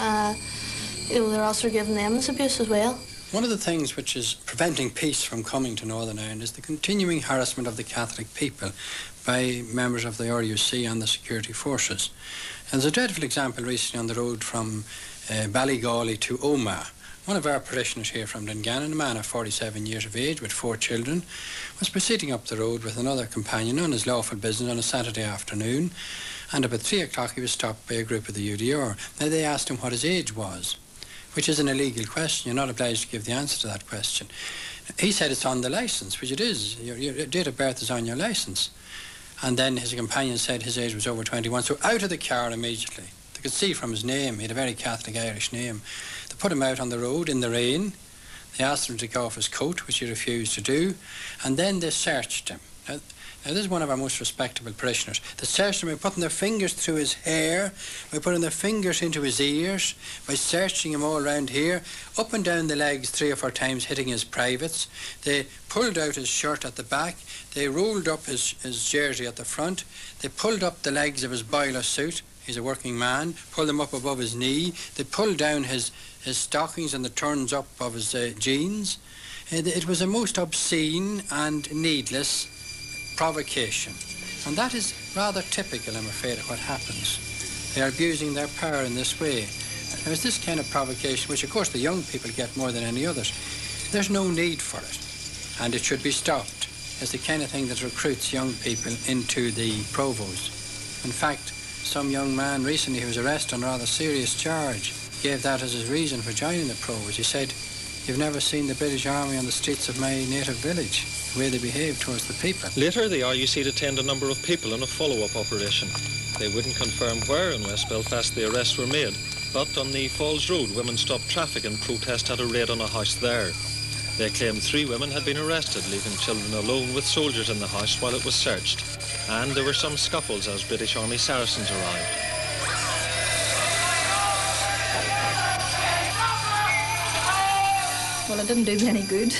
you know, they're also giving them this abuse as well. One of the things which is preventing peace from coming to Northern Ireland is the continuing harassment of the Catholic people by members of the RUC and the security forces. And there's a dreadful example recently on the road from Ballygawley to Omagh. One of our parishioners here from Dungannon, a man of 47 years of age with 4 children, was proceeding up the road with another companion on his lawful business on a Saturday afternoon, and about 3 o'clock he was stopped by a group of the UDR. Now they asked him what his age was, which is an illegal question. You're not obliged to give the answer to that question. He said it's on the licence, which it is. Your date of birth is on your licence. And then his companion said his age was over 21, so out of the car immediately. They could see from his name, he had a very Catholic Irish name. They put him out on the road in the rain. They asked him to take off his coat, which he refused to do, and then they searched him. Now this is one of our most respectable parishioners. They searched him by putting their fingers through his hair, by putting their fingers into his ears, by searching him all round here, up and down the legs 3 or 4 times, hitting his privates. They pulled out his shirt at the back. They rolled up his jersey at the front. They pulled up the legs of his boiler suit. He's a working man. Pulled them up above his knee. They pulled down his stockings and the turns up of his jeans. It was a most obscene and needless provocation. And that is rather typical, I'm afraid, of what happens. They are abusing their power in this way. There's this kind of provocation, which of course the young people get more than any others. There's no need for it, and it should be stopped. It's the kind of thing that recruits young people into the provos. In fact, some young man recently who was arrested on a rather serious charge gave that as his reason for joining the provos. He said, "You've never seen the British Army on the streets of my native village, the way they behave towards the people." Later, the RUC detained a number of people in a follow-up operation. They wouldn't confirm where in West Belfast the arrests were made, but on the Falls Road, women stopped traffic in protest at a raid on a house there. They claimed 3 women had been arrested, leaving children alone with soldiers in the house while it was searched. And there were some scuffles as British Army Saracens arrived. Well, it didn't do me any good.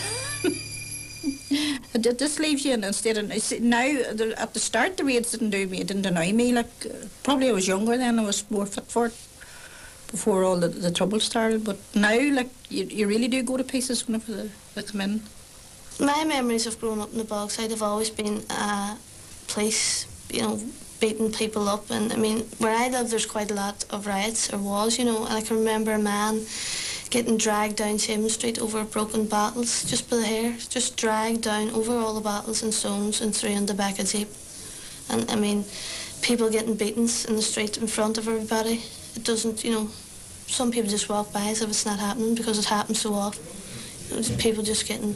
It just leaves you in a state of... Now, at the start, the raids didn't do me. It didn't annoy me. Probably I was younger then. I was more fit for it before all the trouble started. But now, you really do go to pieces whenever they come in. My memories of growing up in the Bogside have always been police, beating people up. And, I mean, where I live, there's quite a lot of riots, or was, and I can remember a man getting dragged down Seaman Street over broken bottles, just by the hair, just dragged down over all the bottles and stones and through in the back of jeep. And, I mean, people getting beatings in the street in front of everybody. It doesn't, some people just walk by as if it's not happening because it happens so often. People just getting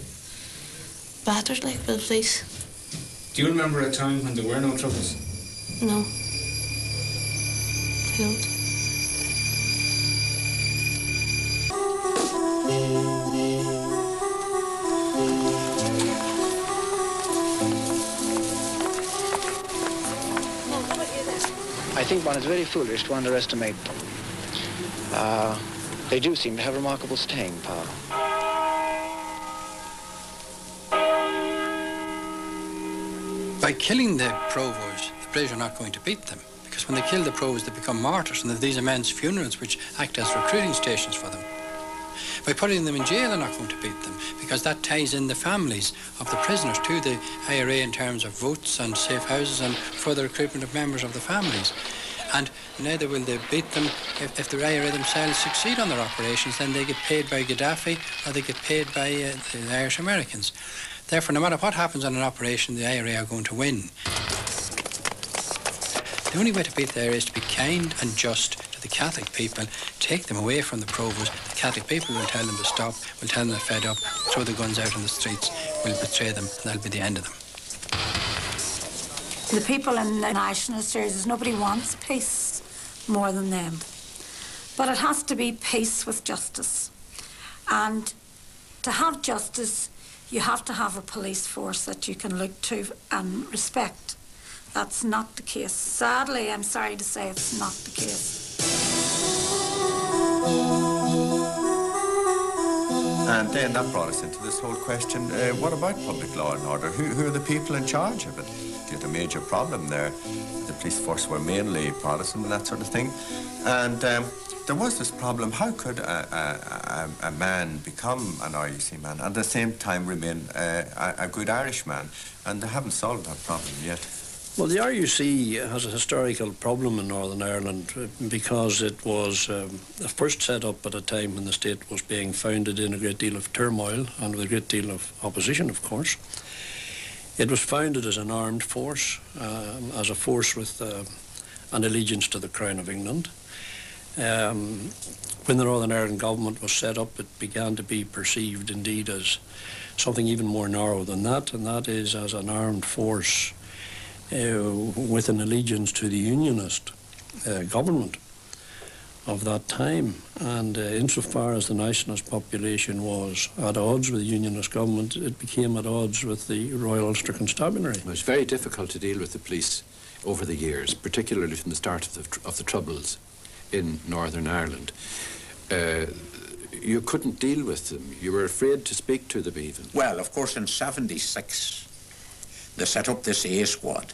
battered, by the police. Do you remember a time when there were no troubles? No. I don't. I think one is very foolish to underestimate them. They do seem to have remarkable staying power. By killing the provos, the British are not going to beat them, because when they kill the provos, they become martyrs, and there are these immense funerals which act as recruiting stations for them. By putting them in jail, they're not going to beat them, because that ties in the families of the prisoners to the IRA in terms of votes and safe houses and further recruitment of members of the families. And neither will they beat them if the IRA themselves succeed on their operations. Then they get paid by Gaddafi or they get paid by the Irish Americans. Therefore, no matter what happens on an operation, the IRA are going to win. The only way to beat the IRA is to be kind and just to the Catholic people, take them away from the provos. The Catholic people will tell them to stop, will tell them they're fed up, throw the guns out on the streets, will betray them, and that'll be the end of them. The people in the nationalist areas, nobody wants peace more than them. But it has to be peace with justice. And to have justice, you have to have a police force that you can look to and respect. That's not the case. Sadly, I'm sorry to say it's not the case. And then that brought us into this whole question, what about public law and order? Who are the people in charge of it? You had a major problem there. The police force were mainly Protestant and that sort of thing. And there was this problem, how could a man become an RUC man and at the same time remain a good Irish man? And they haven't solved that problem yet. Well, the RUC has a historical problem in Northern Ireland because it was first set up at a time when the state was being founded in a great deal of turmoil and with a great deal of opposition, of course. It was founded as an armed force, as a force with an allegiance to the Crown of England. When the Northern Ireland government was set up, it began to be perceived indeed as something even more narrow than that, and that is as an armed force with an allegiance to the Unionist government of that time. And insofar as the nationalist population was at odds with the Unionist government, it became at odds with the Royal Ulster Constabulary. It was very difficult to deal with the police over the years, particularly from the start of the Troubles in Northern Ireland. You couldn't deal with them. You were afraid to speak to them even. Well, of course, in '76, they set up this A squad,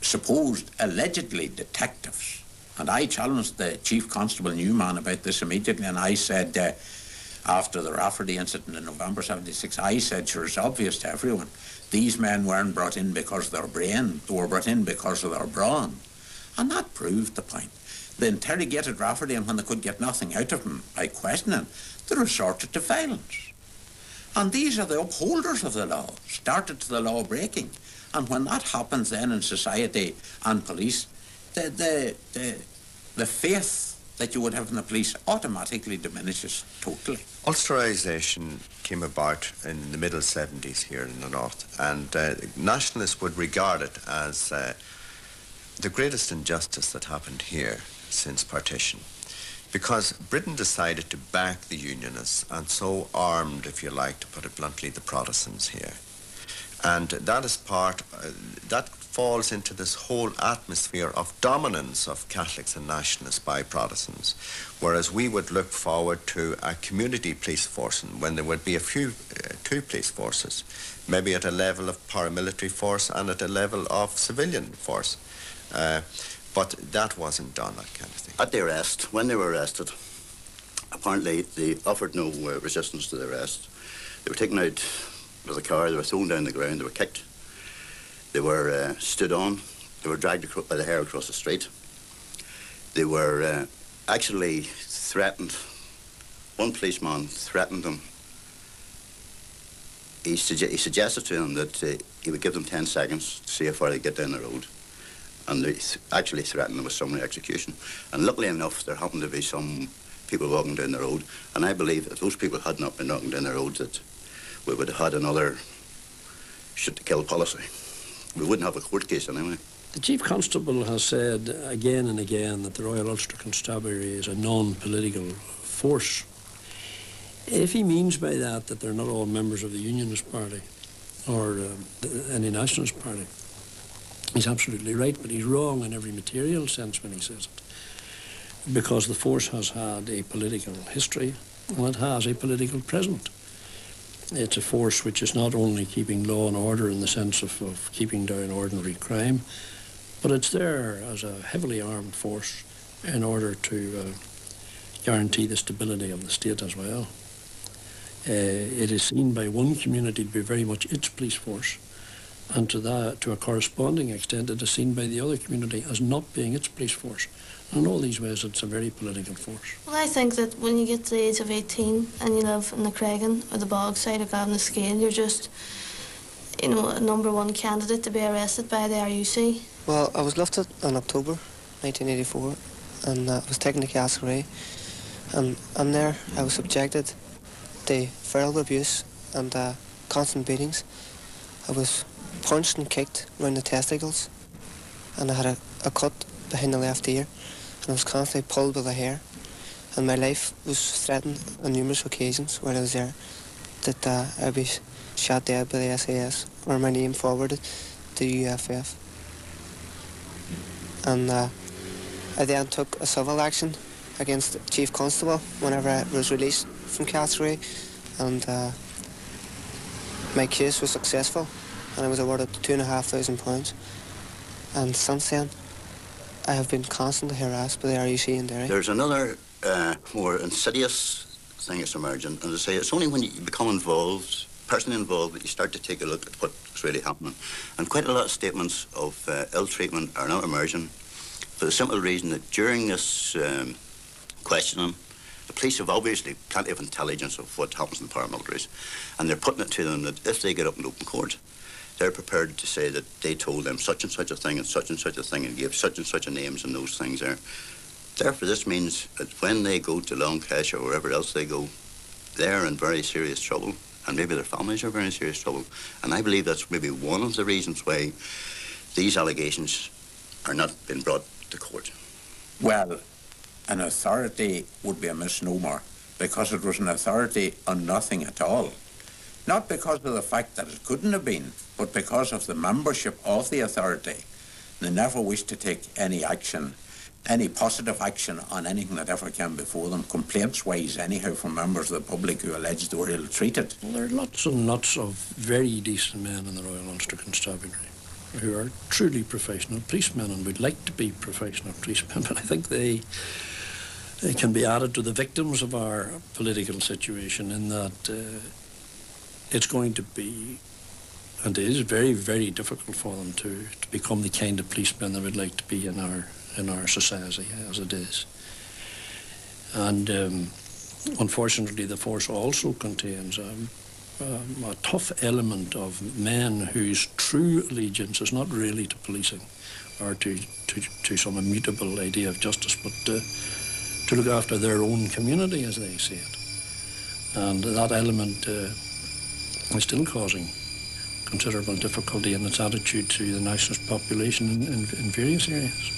supposed allegedly detectives. And I challenged the Chief Constable Newman about this immediately, and I said, after the Rafferty incident in November '76, I said, sure, it's obvious to everyone, these men weren't brought in because of their brain, they were brought in because of their brawn. And that proved the point. They interrogated Rafferty, and when they could get nothing out of him by questioning, they resorted to violence. And these are the upholders of the law, started to the law breaking. And when that happens then in society and police, the faith that you would have in the police automatically diminishes totally. Ulsterisation came about in the middle 70s here in the north, and nationalists would regard it as the greatest injustice that happened here since partition, because Britain decided to back the Unionists and so armed, if you like, to put it bluntly, the Protestants here. And that is that falls into this whole atmosphere of dominance of Catholics and nationalists by Protestants, whereas we would look forward to a community police force, and when there would be two police forces, maybe at a level of paramilitary force and at a level of civilian force. But that wasn't done, that kind of thing. At the arrest, when they were arrested, apparently they offered no resistance to the arrest. They were taken out with a car, they were thrown down the ground, they were kicked, they were stood on, they were dragged by the hair across the street. They were actually threatened. One policeman threatened them. He suggested to them that he would give them 10 seconds to see how far they get down the road. And they actually threatened them with summary execution. And luckily enough, there happened to be some people walking down the road, and I believe if those people had not been walking down the road, that we would have had another shoot-to-kill policy. We wouldn't have a court case anyway. The Chief Constable has said again and again that the Royal Ulster Constabulary is a non-political force. If he means by that they're not all members of the Unionist Party or any nationalist party, he's absolutely right, but he's wrong in every material sense when he says it. Because the force has had a political history and it has a political present. It's a force which is not only keeping law and order in the sense of keeping down ordinary crime, but it's there as a heavily armed force in order to guarantee the stability of the state as well. It is seen by one community to be very much its police force, and to a corresponding extent it is seen by the other community as not being its police force. In all these ways it's a very political force. Well, I think that when you get to the age of 18 and you live in the Craigan or the Bogside or Gavin-Scale, you're just, a #1 candidate to be arrested by the RUC. Well, I was lifted in October 1984 and I was taken to Castlereagh, and there I was subjected to verbal abuse and constant beatings. I was punched and kicked around the testicles, and I had a cut behind the left ear, and I was constantly pulled by the hair, and my life was threatened on numerous occasions where I was there, that I'd be shot dead by the SAS or my name forwarded to UFF. And I then took a civil action against the Chief Constable whenever I was released from Castlereagh, and my case was successful and I was awarded £2,500. And since then I have been constantly harassed by the RUC in Derry. There's another more insidious thing that's emerging, and I say it's only when you become involved personally involved, you start to take a look at what's really happening. And quite a lot of statements of ill treatment are not emerging for the simple reason that during this questioning, the police have obviously plenty of intelligence of what happens in the paramilitaries, and they're putting it to them that if they get up in open court, they're prepared to say that they told them such and such a thing and such a thing and gave such and such a names and those things there. Therefore, this means that when they go to Longcash or wherever else they go, they're in very serious trouble, and maybe their families are in very serious trouble. And I believe that's maybe one of the reasons why these allegations are not being brought to court. Well, an authority would be a misnomer, because it was an authority on nothing at all. Not because of the fact that it couldn't have been, but because of the membership of the authority. They never wished to take any action, any positive action on anything that ever came before them, complaints-wise anyhow, from members of the public who alleged they were ill-treated. Well, there are lots and lots of very decent men in the Royal Ulster Constabulary who are truly professional policemen and would like to be professional policemen, but I think they can be added to the victims of our political situation in that it's going to be, and it is very, very difficult for them to become the kind of policemen they would like to be in our society as it is. And unfortunately, the force also contains a tough element of men whose true allegiance is not really to policing or to some immutable idea of justice, but to look after their own community, as they see it. And that element is still causing considerable difficulty in its attitude to the nationalist population in various areas.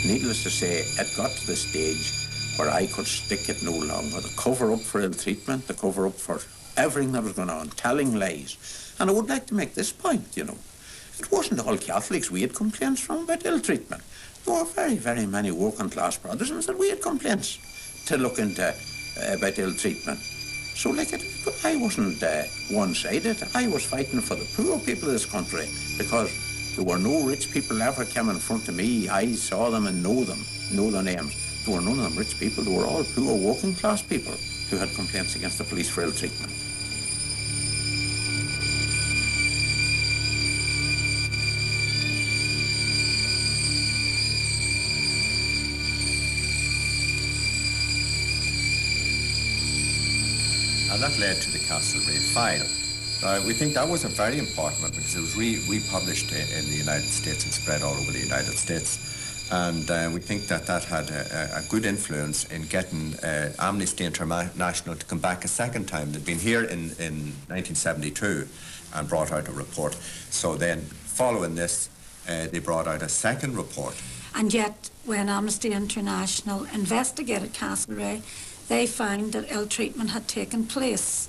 Needless to say, it got to the stage where I could stick it no longer. The cover up for ill treatment, the cover up for everything that was going on, telling lies. And I would like to make this point, you know. It wasn't all Catholics we had complaints from about ill treatment. There were very, very many working class Protestants that we had complaints to look into about ill treatment. So, like, I wasn't one-sided. I was fighting for the poor people of this country, because there were no rich people ever came in front of me. I saw them and know their names. There were none of them rich people. They were all poor working class people who had complaints against the police for ill treatment. And that led to the Castlereagh file. We think that was a very important one because it was republished in the United States and spread all over the United States. And we think that that had a good influence in getting Amnesty International to come back a second time. They'd been here in 1972 and brought out a report. So then, following this, they brought out a second report. And yet, when Amnesty International investigated Castlereagh, they found that ill treatment had taken place.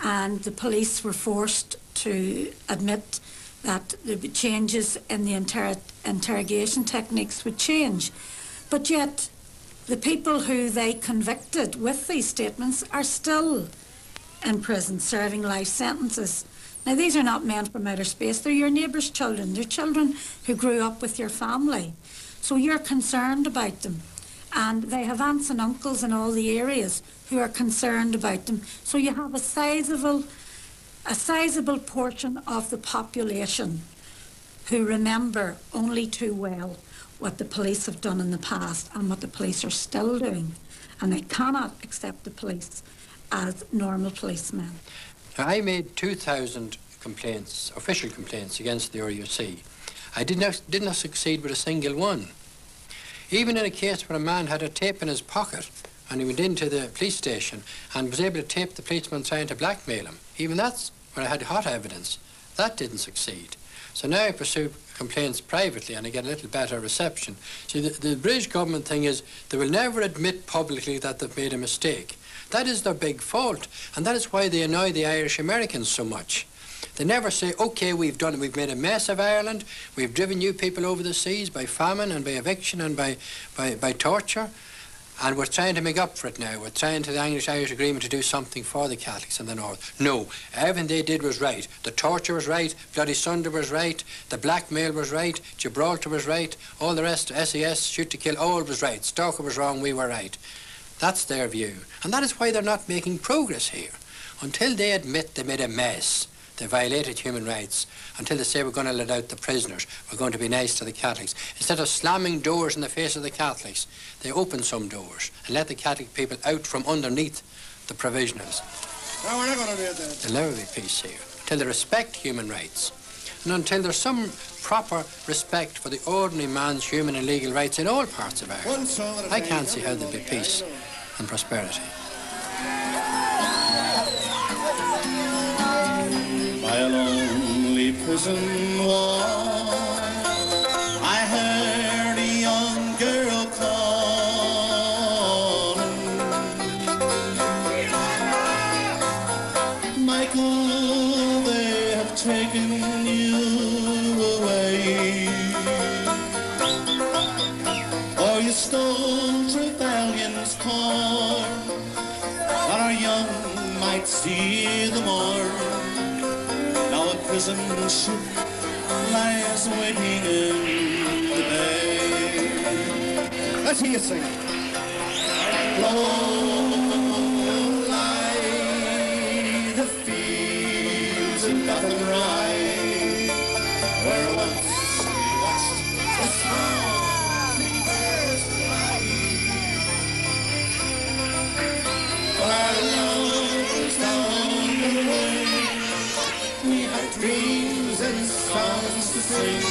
And the police were forced to admit that the changes in the interrogation techniques would change. But yet, the people who they convicted with these statements are still in prison, serving life sentences. Now, these are not men from outer space. They're your neighbours' children. They're children who grew up with your family. So you're concerned about them. And they have aunts and uncles in all the areas who are concerned about them. So you have a sizable portion of the population who remember only too well what the police have done in the past and what the police are still doing. And they cannot accept the police as normal policemen. Now, I made 2,000 complaints, official complaints, against the RUC. I did not succeed with a single one. Even in a case where a man had a tape in his pocket and he went into the police station and was able to tape the policeman trying to blackmail him, even that's where I had hot evidence. That didn't succeed. So now I pursue complaints privately and I get a little better reception. See, the British government thing is they will never admit publicly that they've made a mistake. That is their big fault, and that is why they annoy the Irish Americans so much. They never say, OK, we've made a mess of Ireland, we've driven you people over the seas by famine and by eviction and by torture, And we're trying to make up for it now. We're trying to the English-Irish agreement to do something for the Catholics in the north. No, everything they did was right. The torture was right, Bloody Sunday was right, the blackmail was right, Gibraltar was right, all the rest, SES, shoot to kill, all was right. Stalker was wrong, we were right. That's their view. And that is why they're not making progress here. Until they admit they made a mess, they violated human rights, until they say we're going to let out the prisoners, we're going to be nice to the Catholics. Instead of slamming doors in the face of the Catholics, they open some doors and let the Catholic people out from underneath the provisionals. No, we're not going to do that. There'll never be peace here until they respect human rights and until there's some proper respect for the ordinary man's human and legal rights in all parts of Ireland. I can't see how there'll be peace and prosperity. By a lonely prison wall, I heard a young girl calling. Michael, they have taken you away. For you stole Trevelyan's corn, that our young might see the morn. Now a prison ship lies waiting in the bay. Let's hear you sing. Low lie the fields in Gotham Rye, where once we watched the small fevers fly. Our love was down the way. We had dreams and songs to sing.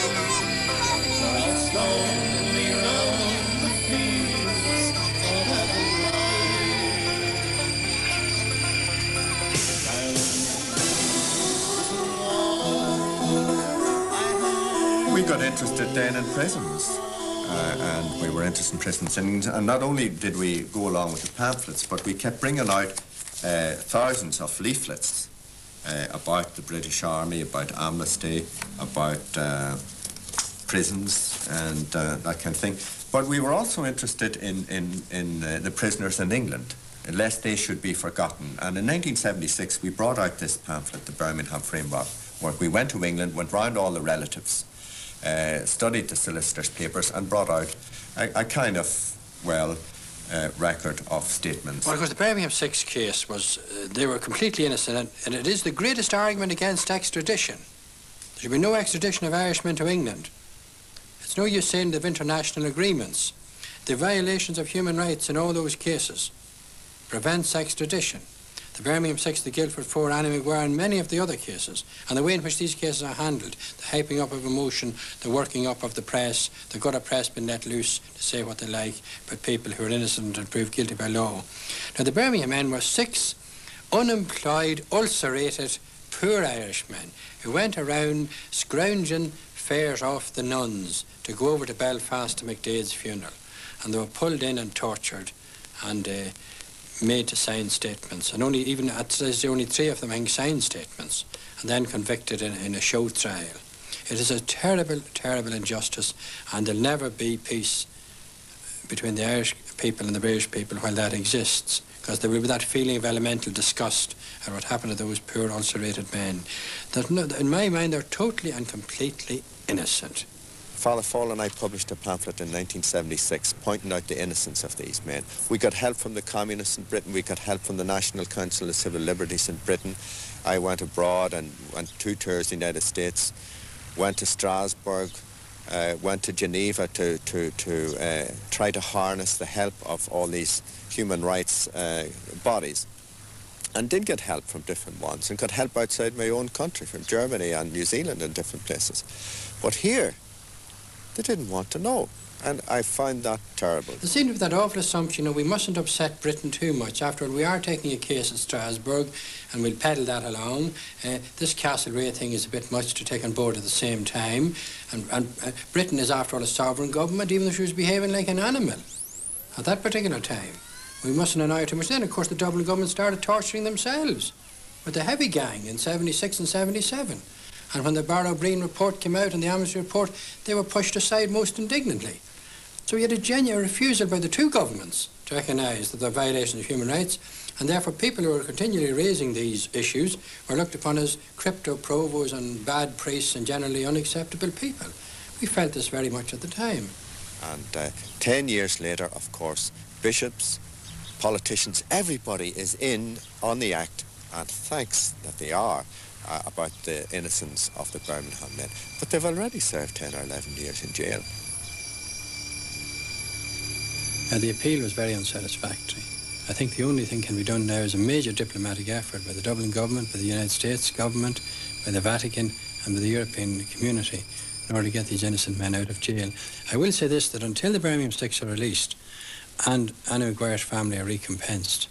Lost only round the fields of Athenry. We got interested then in prisons. And we were interested in prisons. And not only did we go along with the pamphlets, but we kept bringing out thousands of leaflets about the British Army, about amnesty, about prisons and that kind of thing. But we were also interested in the prisoners in England, lest they should be forgotten. And in 1976, we brought out this pamphlet, the Birmingham Framework. We went to England, went round all the relatives, studied the solicitors' papers and brought out a kind of, well, record of statements. Well, because the Birmingham 6 case was, they were completely innocent, and it is the greatest argument against extradition. There should be no extradition of Irishmen to England. It's no use saying they've international agreements. The violations of human rights in all those cases prevents extradition. The Birmingham 6, the Guildford 4, Annie Maguire, and many of the other cases, and the way in which these cases are handled, the hyping up of emotion, the working up of the press, the gutter press being let loose to say what they like about people who are innocent and proved guilty by law. Now, the Birmingham men were 6 unemployed, ulcerated, poor Irishmen who went around scrounging fares off the nuns to go over to Belfast to McDade's funeral. And they were pulled in and tortured and made to sign statements, and only 3 of them signed statements, and then convicted in a show trial. It is a terrible, terrible injustice, and there'll never be peace between the Irish people and the British people while that exists, because there will be that feeling of elemental disgust at what happened to those poor ulcerated men. In my mind, they're totally and completely innocent. Father Fall and I published a pamphlet in 1976 pointing out the innocence of these men. We got help from the communists in Britain, we got help from the National Council of Civil Liberties in Britain. I went abroad and went 2 tours in the United States, went to Strasbourg, went to Geneva to try to harness the help of all these human rights bodies. And did get help from different ones, and got help outside my own country, from Germany and New Zealand and different places. But here, they didn't want to know, and I find that terrible. There seemed to be that awful assumption, we mustn't upset Britain too much. After all, we are taking a case at Strasbourg, and we'll peddle that along. This Castlereagh thing is a bit much to take on board at the same time, and Britain is, after all, a sovereign government, even though she was behaving like an animal at that particular time. We mustn't annoy her too much. Then, of course, the Dublin government started torturing themselves with the heavy gang in 76 and 77. And when the Barrow-Breen report came out and the amnesty report, they were pushed aside most indignantly. So we had a genuine refusal by the 2 governments to recognise that they're violations of human rights, and therefore people who are continually raising these issues are looked upon as crypto-provos and bad priests and generally unacceptable people. We felt this very much at the time. And 10 years later, of course, bishops, politicians, everybody is in on the act, and thanks that they are, about the innocence of the Birmingham men. But they've already served 10 or 11 years in jail. The appeal was very unsatisfactory. I think the only thing can be done now is a major diplomatic effort by the Dublin government, by the United States government, by the Vatican and by the European community in order to get these innocent men out of jail. I will say this, that until the Birmingham Sticks are released and Anna Maguire's family are recompensed,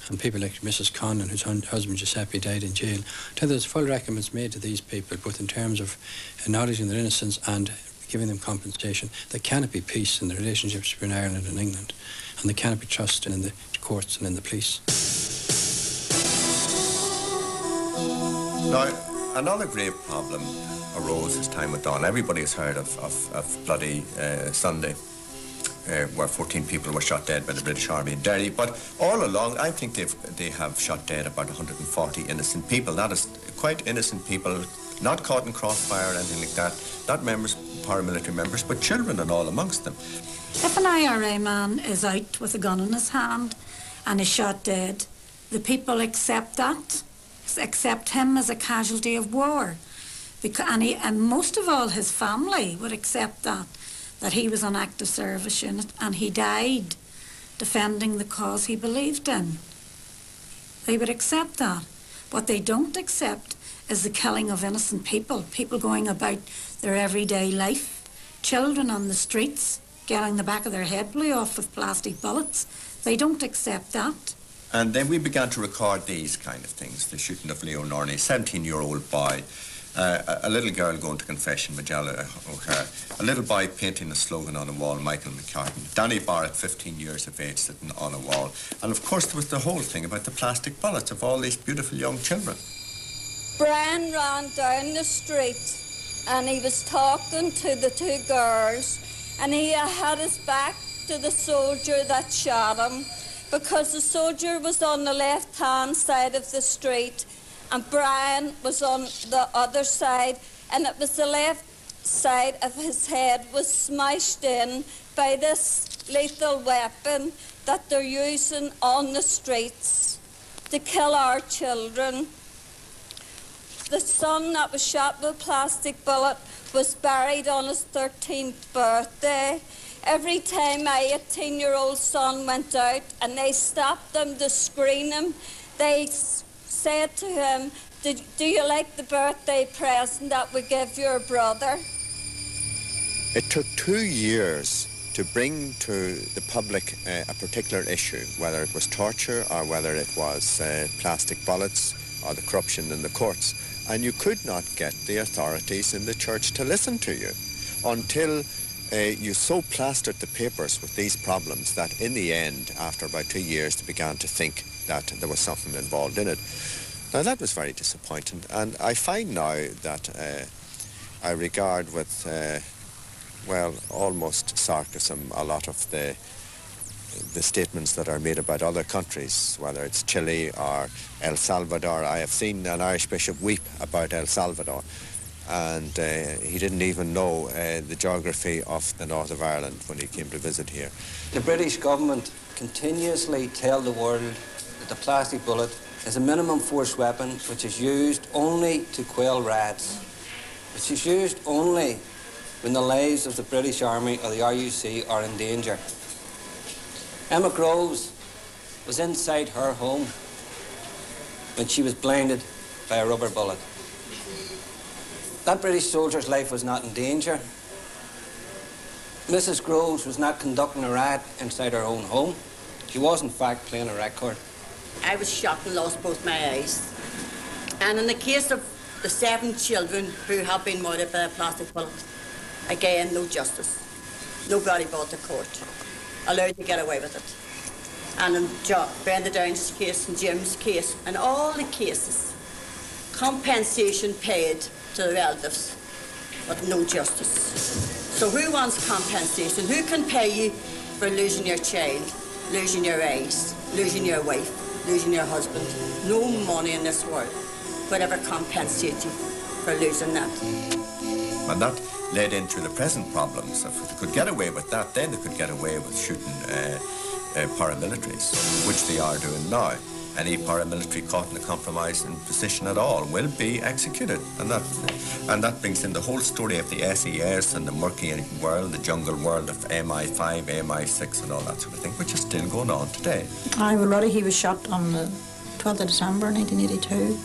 and people like Mrs. Conlon, whose husband Giuseppe died in jail, until there's full recompense made to these people, both in terms of acknowledging their innocence and giving them compensation, there cannot be peace in the relationships between Ireland and England, and there cannot be trust in the courts and in the police. Now, another grave problem arose as time went on. Everybody has heard of Bloody Sunday, where 14 people were shot dead by the British Army in Derry. But all along, I think they have shot dead about 140 innocent people. That is quite innocent people, not caught in crossfire or anything like that, not members, paramilitary members, but children and all amongst them. If an IRA man is out with a gun in his hand and is shot dead, the people accept that, accept him as a casualty of war. And most of all, his family would accept that he was on active service unit and he died defending the cause he believed in. They would accept that. What they don't accept is the killing of innocent people, people going about their everyday life, children on the streets getting the back of their head blew off with plastic bullets. They don't accept that. And then we began to record these kind of things, the shooting of Leo Norney, 17-year-old boy, a little girl going to confession, Majella O'Hare, a little boy painting a slogan on a wall, Michael McCartan, Danny Barrett, 15 years of age, sitting on a wall. And of course there was the whole thing about the plastic bullets of all these beautiful young children. Brian ran down the street and he was talking to the two girls, and he had his back to the soldier that shot him, because the soldier was on the left-hand side of the street and Brian was on the other side, and it was the left side of his head was smashed in by this lethal weapon that they're using on the streets to kill our children. The son that was shot with a plastic bullet was buried on his 13th birthday. Every time my 18-year-old son went out and they stopped him to screen him, they said to him, do you like the birthday present that we give your brother? It took 2 years to bring to the public a particular issue, whether it was torture or whether it was plastic bullets or the corruption in the courts. And you could not get the authorities in the church to listen to you until you so plastered the papers with these problems that in the end, after about 2 years, they began to think that there was something involved in it. Now that was very disappointing, and I find now that I regard with, well, almost sarcasm a lot of the statements that are made about other countries, whether it's Chile or El Salvador. I have seen an Irish bishop weep about El Salvador, and he didn't even know the geography of the north of Ireland when he came to visit here. The British government continuously tell the world that the plastic bullet is a minimum force weapon which is used only to quell riots, which is used only when the lives of the British Army or the RUC are in danger. Emma Groves was inside her home when she was blinded by a rubber bullet. That British soldier's life was not in danger. Mrs. Groves was not conducting a riot inside her own home. She was, in fact, playing a record. I was shot and lost both my eyes. And in the case of the 7 children who have been murdered by a plastic bullet, again, no justice. Nobody brought to court, allowed to get away with it. And in Brenda Downs' case and Jim's case, and all the cases, compensation paid to the relatives, but no justice. So who wants compensation? Who can pay you for losing your child? losing your eyes, losing your wife, losing your husband. No money in this world would ever compensate you for losing that. And that led into the present problems. If they could get away with that, then they could get away with shooting paramilitaries, which they are doing now. Any paramilitary caught in a compromising position at all will be executed. And that brings in the whole story of the SES and the murky world, the jungle world of MI5, MI6 and all that sort of thing, which is still going on today. Already he was shot on the 12th of December 1982.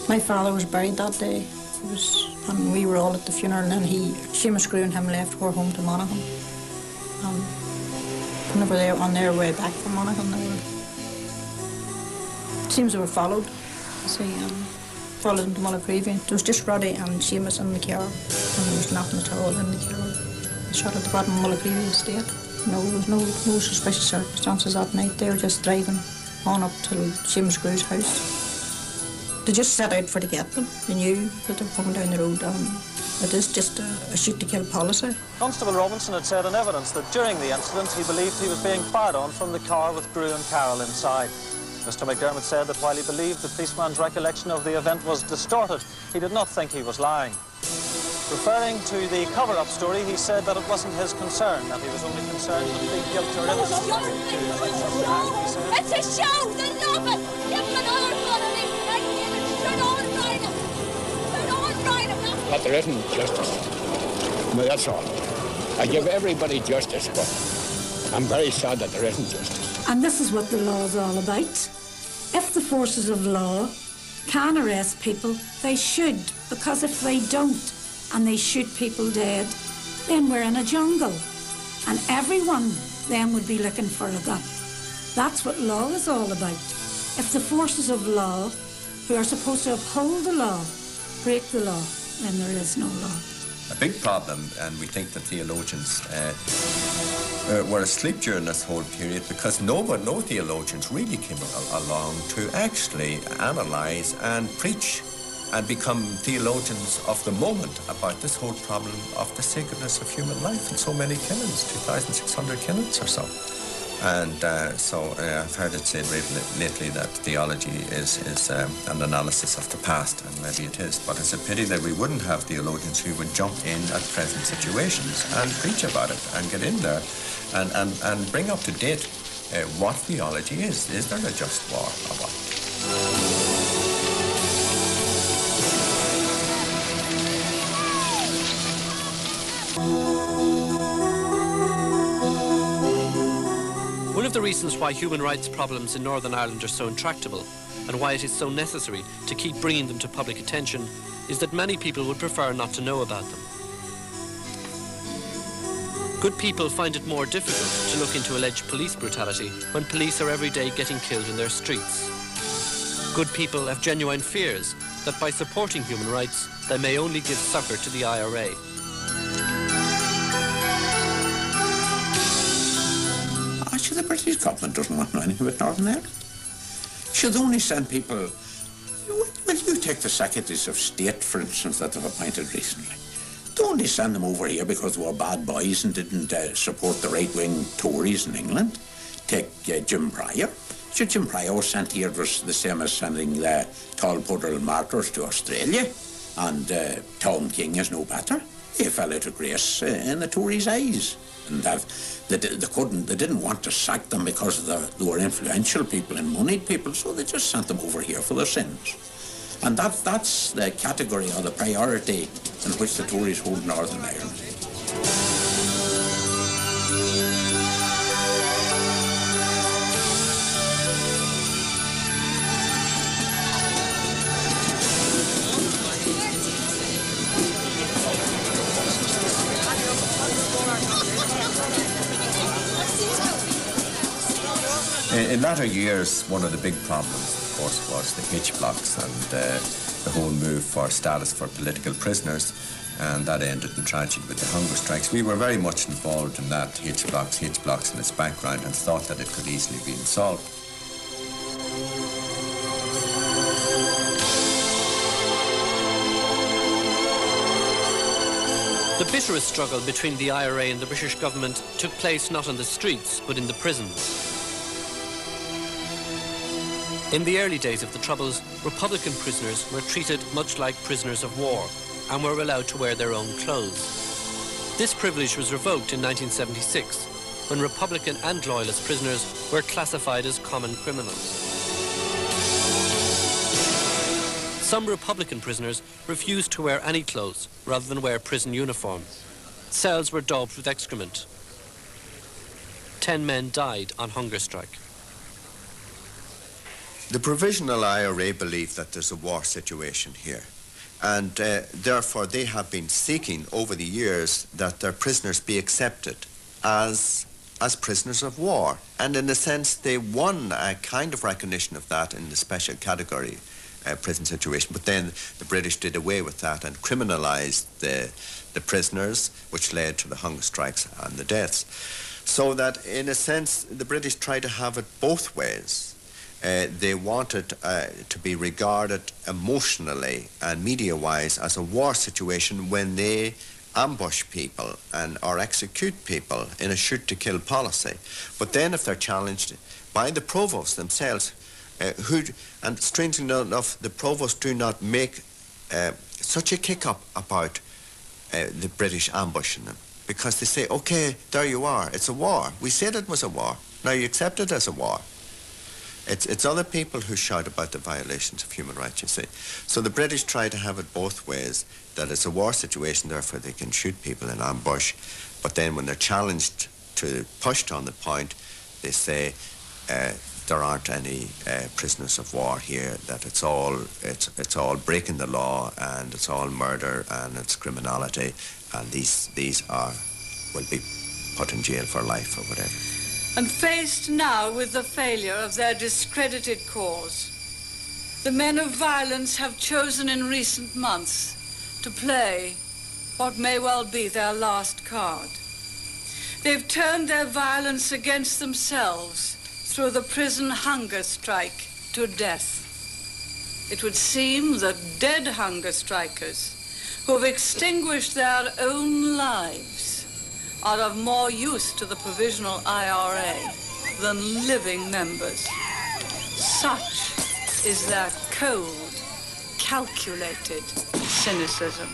My father was buried that day. And we were all at the funeral, and then Seamus Grew and him left for home to Monaghan. Whenever they were on their way back from Monaghan, it seems they were followed. Followed them to Mullaghreevy. There was just Roddy and Seamus in the car, and there was nothing at all in the car. Shot at the bottom of Mullaghreevy estate. No, there was no suspicious circumstances that night. They were just driving on up to Seamus Grew's house. They just set out for to get them. They knew that they were coming down the road. It is just a shoot-to-kill policy. Constable Robinson had said in evidence that during the incident he believed he was being fired on from the car with Grew and Carroll inside. Mr McDermott said that while he believed the policeman's recollection of the event was distorted, he did not think he was lying. Referring to the cover-up story, he said that it wasn't his concern, that he was only concerned with the guilt or innocence. It's a show! They love it! Give them another one of these activities! They're not right! They're not right! But there isn't justice. Well, that's all. I give everybody justice, but I'm very sad that there isn't justice. And this is what the law is all about. If the forces of law can arrest people, they should, because if they don't, and they shoot people dead, then we're in a jungle. And everyone then would be looking for a gun. That's what law is all about. If the forces of law, who are supposed to uphold the law, break the law, then there is no law. A big problem, and we think that theologians were asleep during this whole period because no theologians really came along to actually analyse and preach and become theologians of the moment about this whole problem of the sacredness of human life and so many killings, 2,600 killings or so. And I've heard it said lately that theology is an analysis of the past, and maybe it is, but it's a pity that we wouldn't have theologians who would jump in at present situations and preach about it and get in there and bring up to date what theology is. Is there a just war or what? One of the reasons why human rights problems in Northern Ireland are so intractable and why it is so necessary to keep bringing them to public attention is that many people would prefer not to know about them. Good people find it more difficult to look into alleged police brutality when police are every day getting killed in their streets. Good people have genuine fears that by supporting human rights, they may only give succor to the IRA. The British government doesn't want anything with Northern Ireland. Should only send people. Will you take the secretaries of state, for instance, that they've appointed recently? Don't only send them over here because they were bad boys and didn't support the right-wing Tories in England. Take Jim Pryor. Jim Pryor was sent here was the same as sending the Tall Martyrs to Australia, and Tom King is no better. He fell out of grace in the Tories' eyes. And they didn't want to sack them because they were influential people and moneyed people, so they just sent them over here for their sins. And that's the category or the priority in which the Tories hold Northern Ireland. In latter years, one of the big problems, of course, was the H blocks and the whole move for status for political prisoners, and that ended in tragedy with the hunger strikes. We were very much involved in that H blocks and its background, and thought that it could easily be solved. The bitterest struggle between the IRA and the British government took place not on the streets, but in the prisons. In the early days of the Troubles, Republican prisoners were treated much like prisoners of war and were allowed to wear their own clothes. This privilege was revoked in 1976, when Republican and Loyalist prisoners were classified as common criminals. Some Republican prisoners refused to wear any clothes rather than wear prison uniform. Cells were daubed with excrement. 10 men died on hunger strike. The Provisional IRA believe that there's a war situation here, and therefore they have been seeking over the years that their prisoners be accepted as prisoners of war. And in a sense, they won a kind of recognition of that in the special category prison situation. But then the British did away with that and criminalised the prisoners, which led to the hunger strikes and the deaths. So that, in a sense, the British tried to have it both ways. They wanted to be regarded emotionally and media-wise as a war situation when they ambush people or execute people in a shoot-to-kill policy. But then if they're challenged by the provosts themselves, and strangely enough, the provosts do not make such a kick-up about the British ambushing them, because they say, okay, there you are, it's a war. We said it was a war. Now you accept it as a war. It's other people who shout about the violations of human rights, you see. So the British try to have it both ways, that it's a war situation, therefore they can shoot people in ambush. But then when they're challenged to pushed on the point, they say there aren't any prisoners of war here, that it's all breaking the law, and it's all murder, and it's criminality, and these will be put in jail for life or whatever. And faced now with the failure of their discredited cause, the men of violence have chosen in recent months to play what may well be their last card. They've turned their violence against themselves through the prison hunger strike to death. It would seem that dead hunger strikers who have extinguished their own lives are of more use to the Provisional IRA than living members. Such is their cold, calculated cynicism.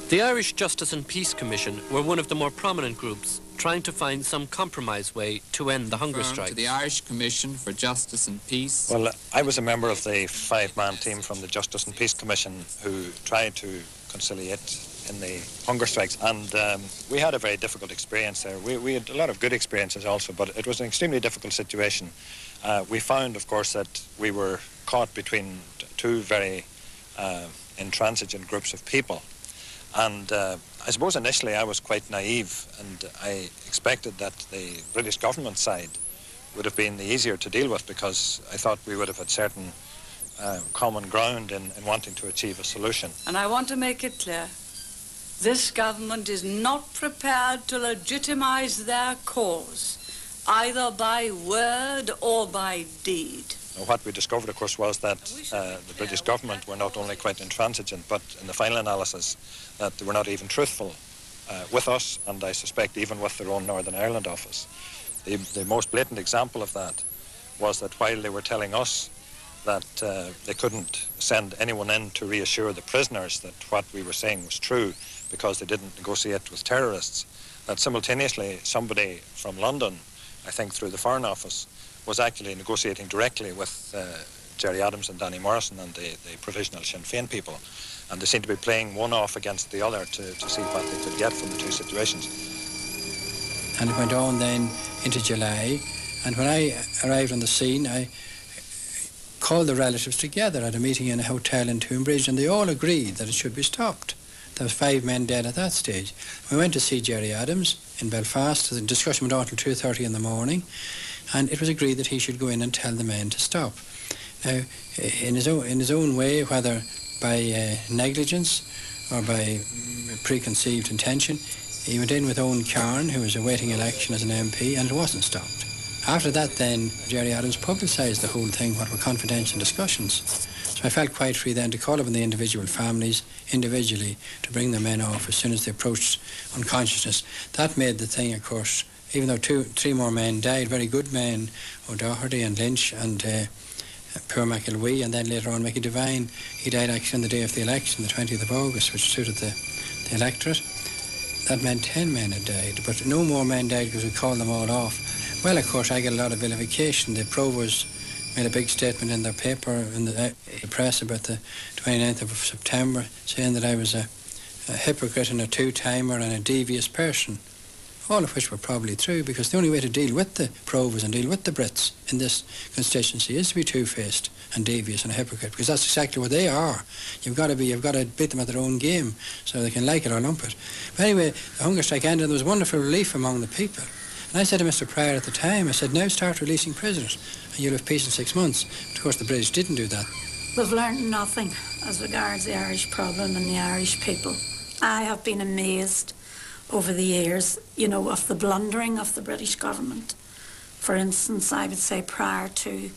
The Irish Justice and Peace Commission were one of the more prominent groups trying to find some compromise way to end the hunger strike. To the Irish Commission for Justice and Peace. Well, I was a member of the 5-man team from the Justice and Peace Commission who tried to conciliate in the hunger strikes, and we had a very difficult experience there. We had a lot of good experiences also, but it was an extremely difficult situation. We found, of course, that we were caught between two very intransigent groups of people. And I suppose initially I was quite naive, and I expected that the British government side would have been the easier to deal with, because I thought we would have had certain common ground in wanting to achieve a solution. And I want to make it clear, this government is not prepared to legitimize their cause, either by word or by deed. What we discovered, of course, was that the British government were not only quite intransigent, but in the final analysis, that they were not even truthful with us, and I suspect even with their own Northern Ireland office. The most blatant example of that was that while they were telling us that they couldn't send anyone in to reassure the prisoners that what we were saying was true because they didn't negotiate with terrorists, that simultaneously somebody from London, I think through the Foreign Office, was actually negotiating directly with Gerry Adams and Danny Morrison and the provisional Sinn Féin people. And they seemed to be playing one off against the other to see what they could get from the two situations. And it went on then into July. And when I arrived on the scene, I called the relatives together at a meeting in a hotel in Toonbridge, and they all agreed that it should be stopped. There was 5 men dead at that stage. We went to see Gerry Adams in Belfast. The discussion went on until 2:30 in the morning, and it was agreed that he should go in and tell the men to stop. Now, in his own way, whether by negligence or by preconceived intention, He went in with Owen Carn, who was awaiting election as an MP, and it wasn't stopped. After that then, Jerry Adams publicised the whole thing, what were confidential discussions. So I felt quite free then to call upon the individual families individually to bring their men off as soon as they approached unconsciousness. That made the thing, of course, even though 3 more men died, very good men, O'Doherty and Lynch and poor McElwee, and then later on Mickey Devine. He died actually on the day of the election, the 20th of August, which suited the electorate. That meant 10 men had died, but no more men died because we called them all off. Well, of course, I get a lot of vilification. The Provos made a big statement in their paper, in the press, about the 29th of September, saying that I was a hypocrite and a two-timer and a devious person, all of which were probably true, because the only way to deal with the Provos and deal with the Brits in this constituency is to be two-faced and devious and a hypocrite, because that's exactly what they are. You've got to beat them at their own game, so they can like it or lump it. But anyway, the hunger strike ended, and there was wonderful relief among the people. And I said to Mr. Pryor at the time, I said, now start releasing prisoners, and you'll have peace in 6 months. But of course, the British didn't do that. We've learned nothing as regards the Irish problem and the Irish people. I have been amazed over the years, you know, of the blundering of the British government. For instance, I would say prior to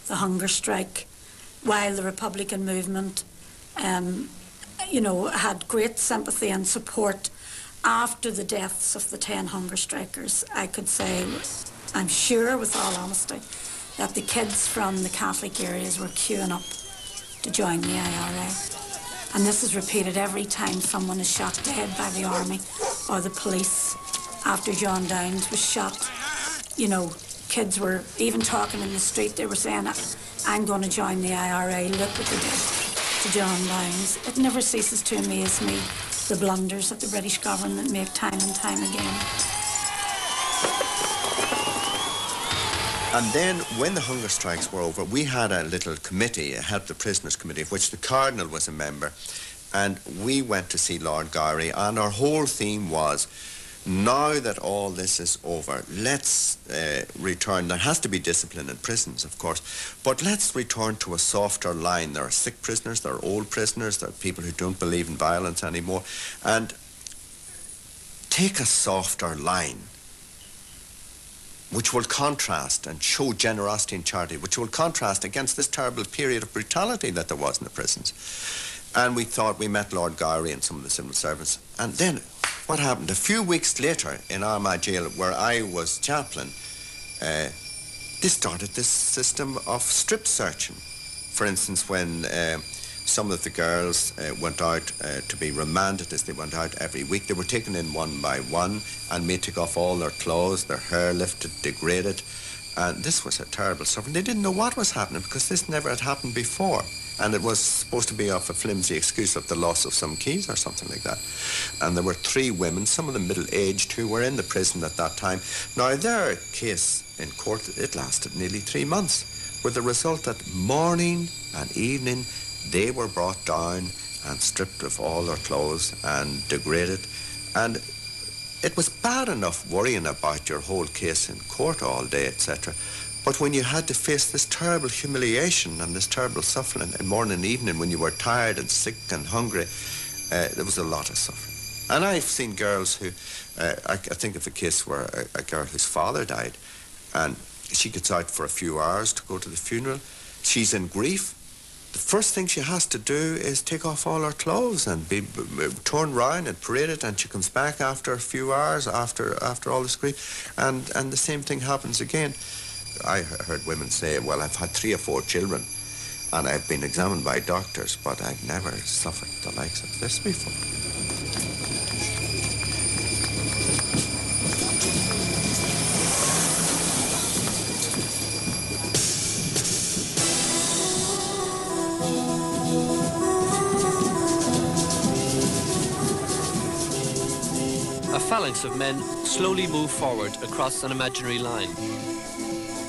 the hunger strike, while the Republican movement, you know, had great sympathy and support after the deaths of the 10 hunger strikers, I could say, I'm sure with all honesty, that the kids from the Catholic areas were queuing up to join the IRA. And this is repeated every time someone is shot dead by the army or the police. After John Downes was shot, you know, kids were even talking in the street. They were saying, I'm going to join the IRA, look what they did to John Downes. It never ceases to amaze me, the blunders that the British government make time and time again. And then, when the hunger strikes were over, we had a little committee, a Help the Prisoners Committee, of which the Cardinal was a member, and we went to see Lord Gowrie, and our whole theme was, now that all this is over, let's return. There has to be discipline in prisons, of course, but let's return to a softer line. There are sick prisoners, there are old prisoners, there are people who don't believe in violence anymore, and take a softer line, which will contrast and show generosity and charity, which will contrast against this terrible period of brutality that there was in the prisons. And we thought, we met Lord Gowrie and some of the civil servants. And then what happened? A few weeks later in Armagh Jail, where I was chaplain, they started this system of strip searching. For instance, when some of the girls went out to be remanded as they went out every week, they were taken in one by one and made to take off all their clothes, their hair lifted, degraded. And this was a terrible suffering. They didn't know what was happening because this never had happened before. And it was supposed to be off a flimsy excuse of the loss of some keys or something like that. And there were 3 women, some of them middle-aged, who were in the prison at that time. Now, their case in court, it lasted nearly 3 months, with the result that morning and evening they were brought down and stripped of all their clothes and degraded. And it was bad enough worrying about your whole case in court all day, etc. But when you had to face this terrible humiliation and this terrible suffering in morning and evening, when you were tired and sick and hungry, there was a lot of suffering. And I've seen girls who, I think of a case where a girl whose father died, and she gets out for a few hours to go to the funeral. She's in grief. The first thing she has to do is take off all her clothes and be turned round and paraded, and she comes back after a few hours, after all this grief, and the same thing happens again. I heard women say, well, I've had 3 or 4 children and I've been examined by doctors, but I've never suffered the likes of this before. A phalanx of men slowly move forward across an imaginary line.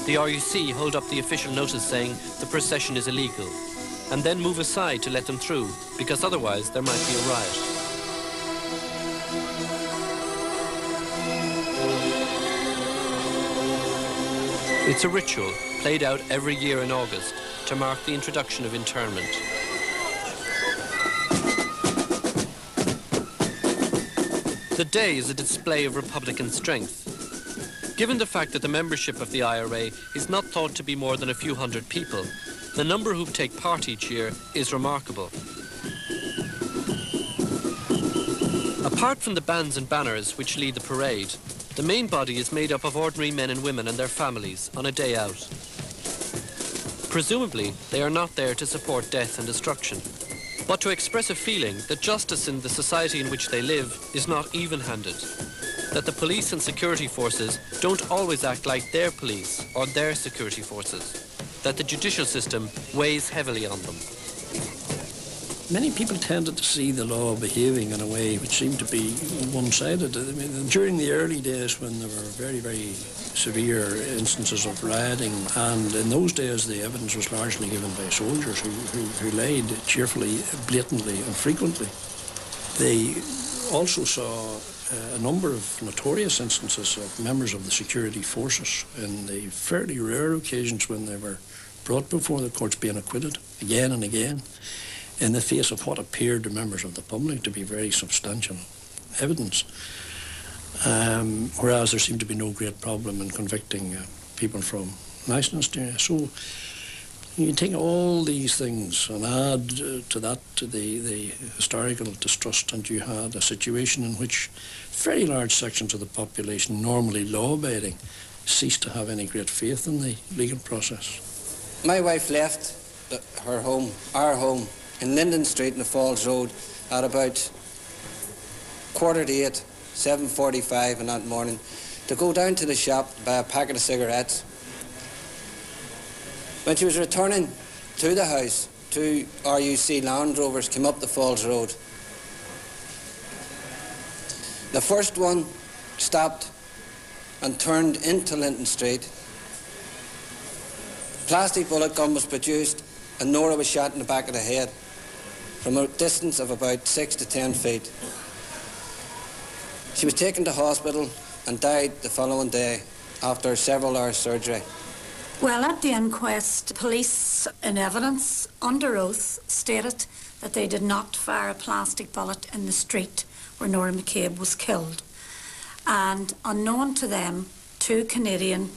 The RUC hold up the official notice saying the procession is illegal, and then move aside to let them through, because otherwise there might be a riot. It's a ritual played out every year in August to mark the introduction of internment. The day is a display of Republican strength. Given the fact that the membership of the IRA is not thought to be more than a few hundred people, the number who take part each year is remarkable. Apart from the bands and banners which lead the parade, the main body is made up of ordinary men and women and their families on a day out. Presumably, they are not there to support death and destruction, but to express a feeling that justice in the society in which they live is not even-handed, that the police and security forces don't always act like their police or their security forces, that the judicial system weighs heavily on them. Many people tended to see the law behaving in a way which seemed to be one-sided. I mean, during the early days when there were very, very severe instances of rioting, and in those days the evidence was largely given by soldiers who lied cheerfully, blatantly and frequently. They also saw a number of notorious instances of members of the security forces in the fairly rare occasions when they were brought before the courts being acquitted again and again in the face of what appeared to members of the public to be very substantial evidence. Whereas there seemed to be no great problem in convicting people from nationalist areas. So you take all these things and add to that the historical distrust, and you had a situation in which very large sections of the population, normally law-abiding, ceased to have any great faith in the legal process. My wife left her home, our home, in Linden Street in the Falls Road at about 7:45, 7:45 in that morning, to go down to the shop to buy a packet of cigarettes. When she was returning to the house, two RUC Land Rovers came up the Falls Road. The first one stopped and turned into Linden Street. Plastic bullet gun was produced and Nora was shot in the back of the head from a distance of about 6 to 10 feet. She was taken to hospital and died the following day after several hours surgery. Well, at the inquest, police in evidence under oath stated that they did not fire a plastic bullet in the street where Nora McCabe was killed. And unknown to them, two Canadian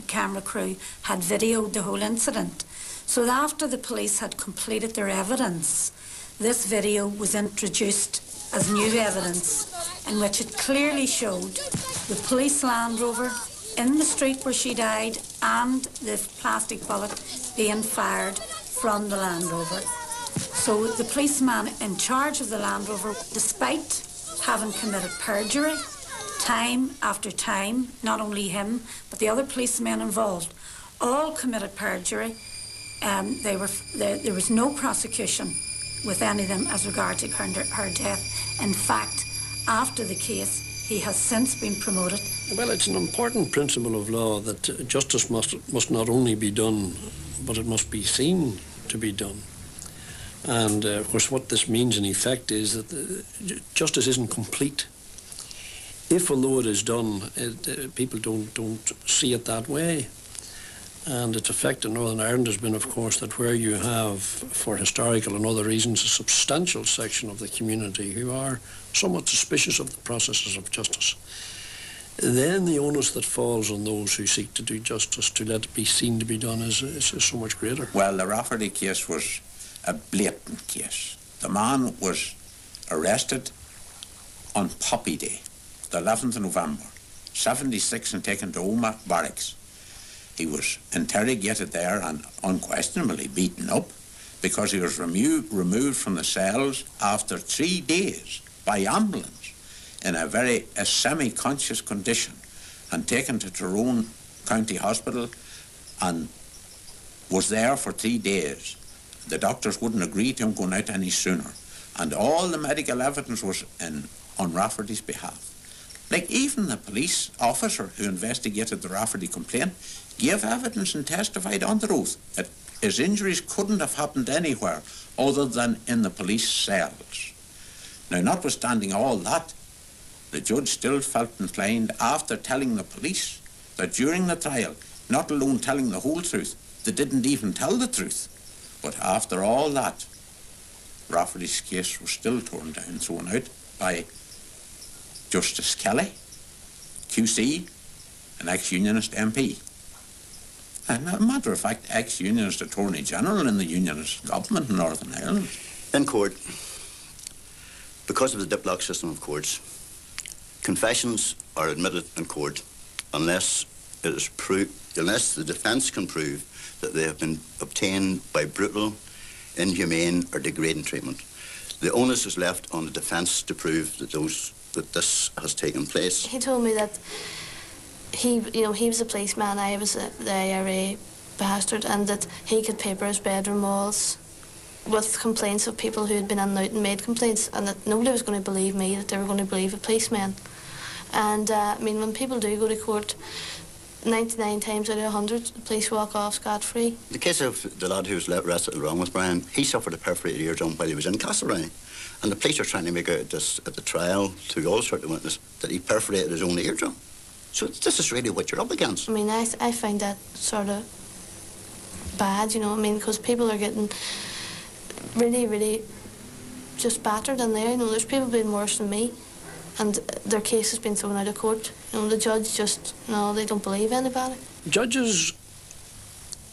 camera crew had videoed the whole incident. So after the police had completed their evidence, this video was introduced as new evidence in which it clearly showed the police Land Rover in the street where she died and the plastic bullet being fired from the Land Rover. So the policeman in charge of the Land Rover, despite having committed perjury time after time, not only him but the other policemen involved, all committed perjury. There was no prosecution with any of them as regards to her death. In fact, after the case, he has since been promoted. Well, it's an important principle of law that justice must not only be done, but it must be seen to be done. And of course, what this means in effect is that justice isn't complete if, although it is done, people don't see it that way. And its effect in Northern Ireland has been, of course, that where you have, for historical and other reasons, a substantial section of the community who are somewhat suspicious of the processes of justice, then the onus that falls on those who seek to do justice to let it be seen to be done is so much greater. Well, the Rafferty case was a blatant case. The man was arrested on Poppy Day, the 11th of November, 76, and taken to Omagh Barracks. He was interrogated there and unquestionably beaten up because he was removed from the cells after 3 days by ambulance in a semi-conscious condition and taken to Tyrone County Hospital and was there for 3 days. The doctors wouldn't agree to him going out any sooner, and all the medical evidence was on Rafferty's behalf. Like even the police officer who investigated the Rafferty complaint gave evidence and testified under oath that his injuries couldn't have happened anywhere other than in the police cells. Now, notwithstanding all that, the judge still felt inclined, after telling the police that during the trial, not alone telling the whole truth, they didn't even tell the truth, but after all that, Rafferty's case was still thrown out by Justice Kelly, QC, an ex-Unionist MP. And as a matter of fact, ex-Unionist Attorney General in the Unionist government in Northern Ireland. In court, because of the diplock system of courts, confessions are admitted in court unless it is unless the defence can prove that they have been obtained by brutal, inhumane or degrading treatment. The onus is left on the defence to prove that this has taken place. He told me that he was a policeman, I was the IRA bastard, and that he could paper his bedroom walls with complaints of people who had been in and out and made complaints, and that nobody was going to believe me, that they were going to believe a policeman. And I mean, when people do go to court, 99 times out of 100, the police walk off scot-free. The case of the lad who was arrested along with Brian, he suffered a perforated eardrum while he was in Castlereagh. And the police are trying to make out this at the trial to all sorts of witnesses that he perforated his own eardrum. So this is really what you're up against. I mean, I find that sort of bad, you know, I mean, because people are getting really, really just battered in there. You know, there's people being worse than me, and their case has been thrown out of court. You know, the judge just, no, they don't believe anybody. Judges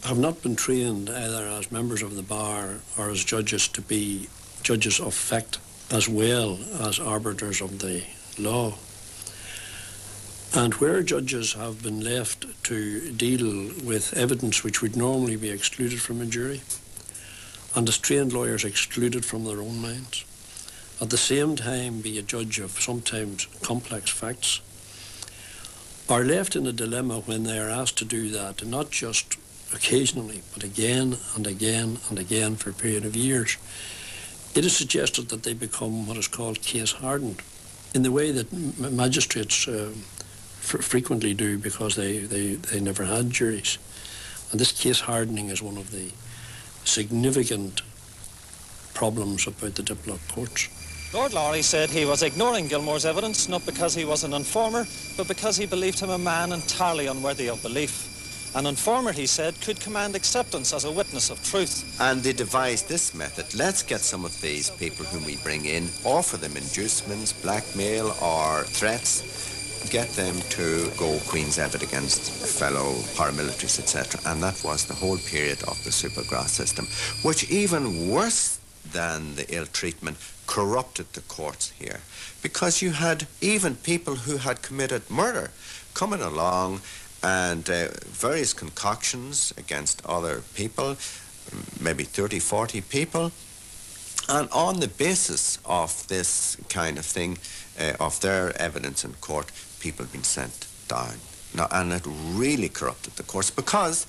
have not been trained either as members of the bar or as judges to be judges of fact as well as arbiters of the law. And where judges have been left to deal with evidence which would normally be excluded from a jury, and as trained lawyers excluded from their own minds, at the same time be a judge of sometimes complex facts, are left in a dilemma when they are asked to do that, and not just occasionally, but again and again and again for a period of years. It is suggested that they become what is called case hardened, in the way that magistrates frequently do, because they never had juries. And this case hardening is one of the significant problems about the diplock courts. Lord Lowry said he was ignoring Gilmore's evidence, not because he was an informer, but because he believed him a man entirely unworthy of belief. An informer, he said, could command acceptance as a witness of truth. And they devised this method. Let's get some of these people whom we bring in, offer them inducements, blackmail or threats, get them to go Queen's Evid against fellow paramilitaries, etc. And that was the whole period of the Supergrass system, which, even worse than the ill treatment, corrupted the courts here, because you had even people who had committed murder coming along and various concoctions against other people, maybe 30, 40 people, and on the basis of this kind of thing, of their evidence in court, people have been sent down. Now, and it really corrupted the courts, because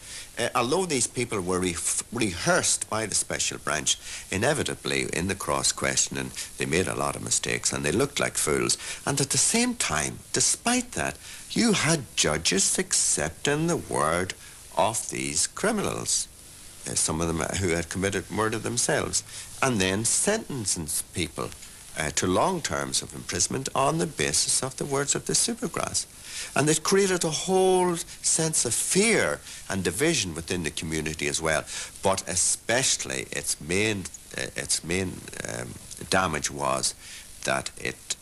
although these people were rehearsed by the special branch, inevitably in the cross-questioning they made a lot of mistakes and they looked like fools. And at the same time, despite that, you had judges accepting the word of these criminals, some of them who had committed murder themselves, and then sentencing people to long terms of imprisonment on the basis of the words of the Supergrass. And it created a whole sense of fear and division within the community as well. But especially its main damage was that it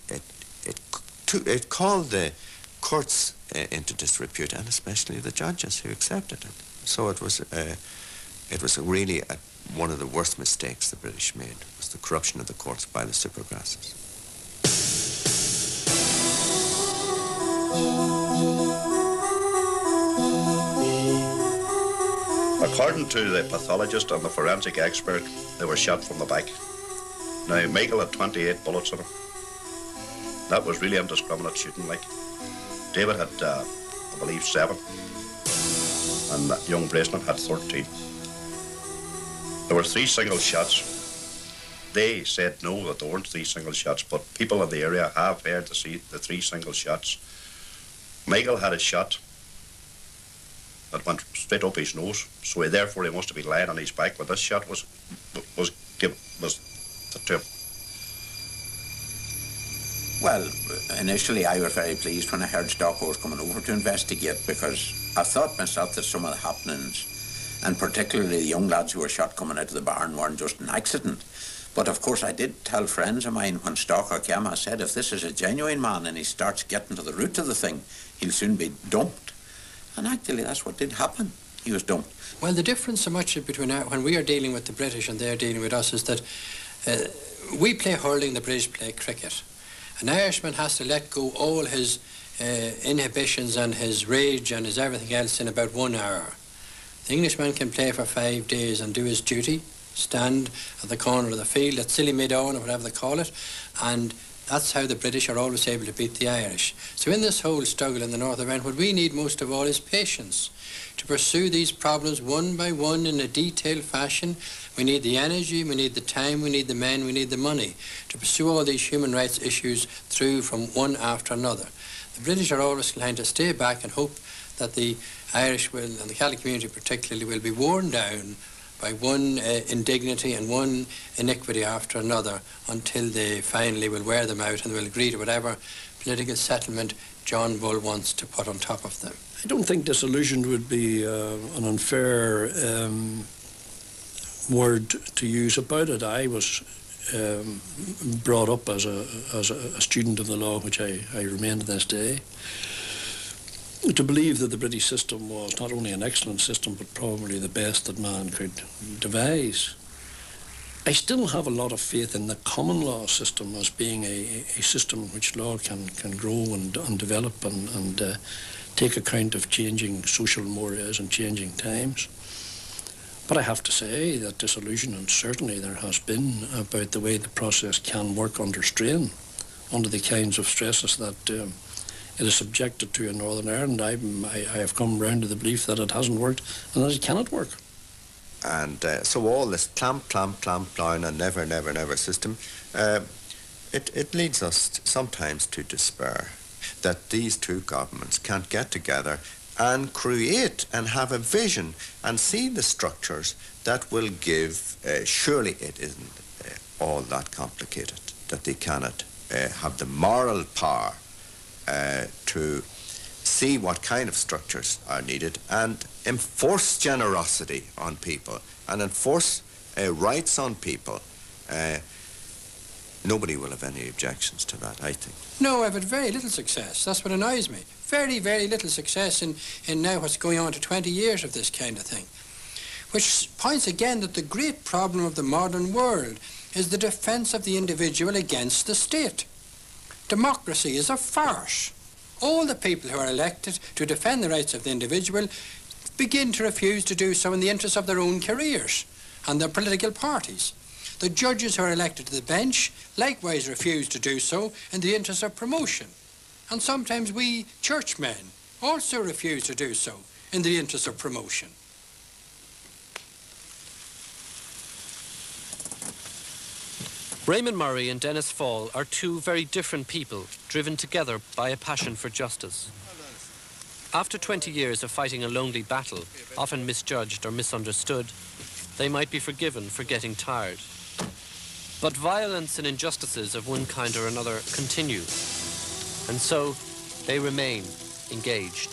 called the courts into disrepute, and especially the judges who accepted it. So it was really one of the worst mistakes the British made, was the corruption of the courts by the Supergrasses. According to the pathologist and the forensic expert, they were shot from the back. Now, Michael had 28 bullets in him. That was really indiscriminate shooting, like. David had, I believe, 7. And that young Bracenet had 13. There were 3 single shots. They said no, that there weren't 3 single shots, but people in the area have heard the 3 single shots. Michael had a shot that went straight up his nose, so therefore he must have been lying on his back when this shot was to him. Well, initially I was very pleased when I heard Stocko was coming over to investigate, because I thought myself that some of the happenings, and particularly the young lads who were shot coming out of the barn, weren't just an accident, But of course I did tell friends of mine when Stalker came, I said, if this is a genuine man and he starts getting to the root of the thing, he'll soon be dumped. And actually that's what did happen. He was dumped. Well, the difference so much between when we are dealing with the British and they're dealing with us is that we play hurling, the British play cricket. An Irishman has to let go all his inhibitions and his rage and his everything else in about 1 hour. The Englishman can play for 5 days and do his duty, stand at the corner of the field at silly mid-on or whatever they call it, and that's how the British are always able to beat the Irish. So in this whole struggle in the north of Ireland, what we need most of all is patience to pursue these problems one by one in a detailed fashion. We need the energy, we need the time, we need the men, we need the money to pursue all these human rights issues through from one after another. The British are always inclined to stay back and hope that the Irish will, and the Catholic community particularly, will be worn down by one indignity and one iniquity after another until they finally will wear them out and will agree to whatever political settlement John Bull wants to put on top of them. I don't think disillusioned would be an unfair word to use about it. I was brought up as a student of the law, which I remain to this day, to believe that the British system was not only an excellent system, but probably the best that man could devise. I still have a lot of faith in the common law system as being a system in which law can grow and develop and take account of changing social mores and changing times. But I have to say that disillusion, and certainly there has been, about the way the process can work under strain, under the kinds of stresses that it is subjected to in Northern Ireland. I have come round to the belief that it hasn't worked and that it cannot work. And so all this clamp down and never system, it leads us sometimes to despair that these two governments can't get together and create and have a vision and see the structures that will give, surely it isn't all that complicated, that they cannot have the moral power to see what kind of structures are needed and enforce generosity on people and enforce rights on people. Nobody will have any objections to that, I think. No, I've had very little success. That's what annoys me. Very, very little success in now what's going on to 20 years of this kind of thing. Which points again that the great problem of the modern world is the defense of the individual against the state. Democracy is a farce. All the people who are elected to defend the rights of the individual begin to refuse to do so in the interest of their own careers and their political parties. The judges who are elected to the bench likewise refuse to do so in the interest of promotion. And sometimes we churchmen also refuse to do so in the interest of promotion. Raymond Murray and Dennis Fall are two very different people, driven together by a passion for justice. After 20 years of fighting a lonely battle, often misjudged or misunderstood, they might be forgiven for getting tired. But violence and injustices of one kind or another continue, and so they remain engaged.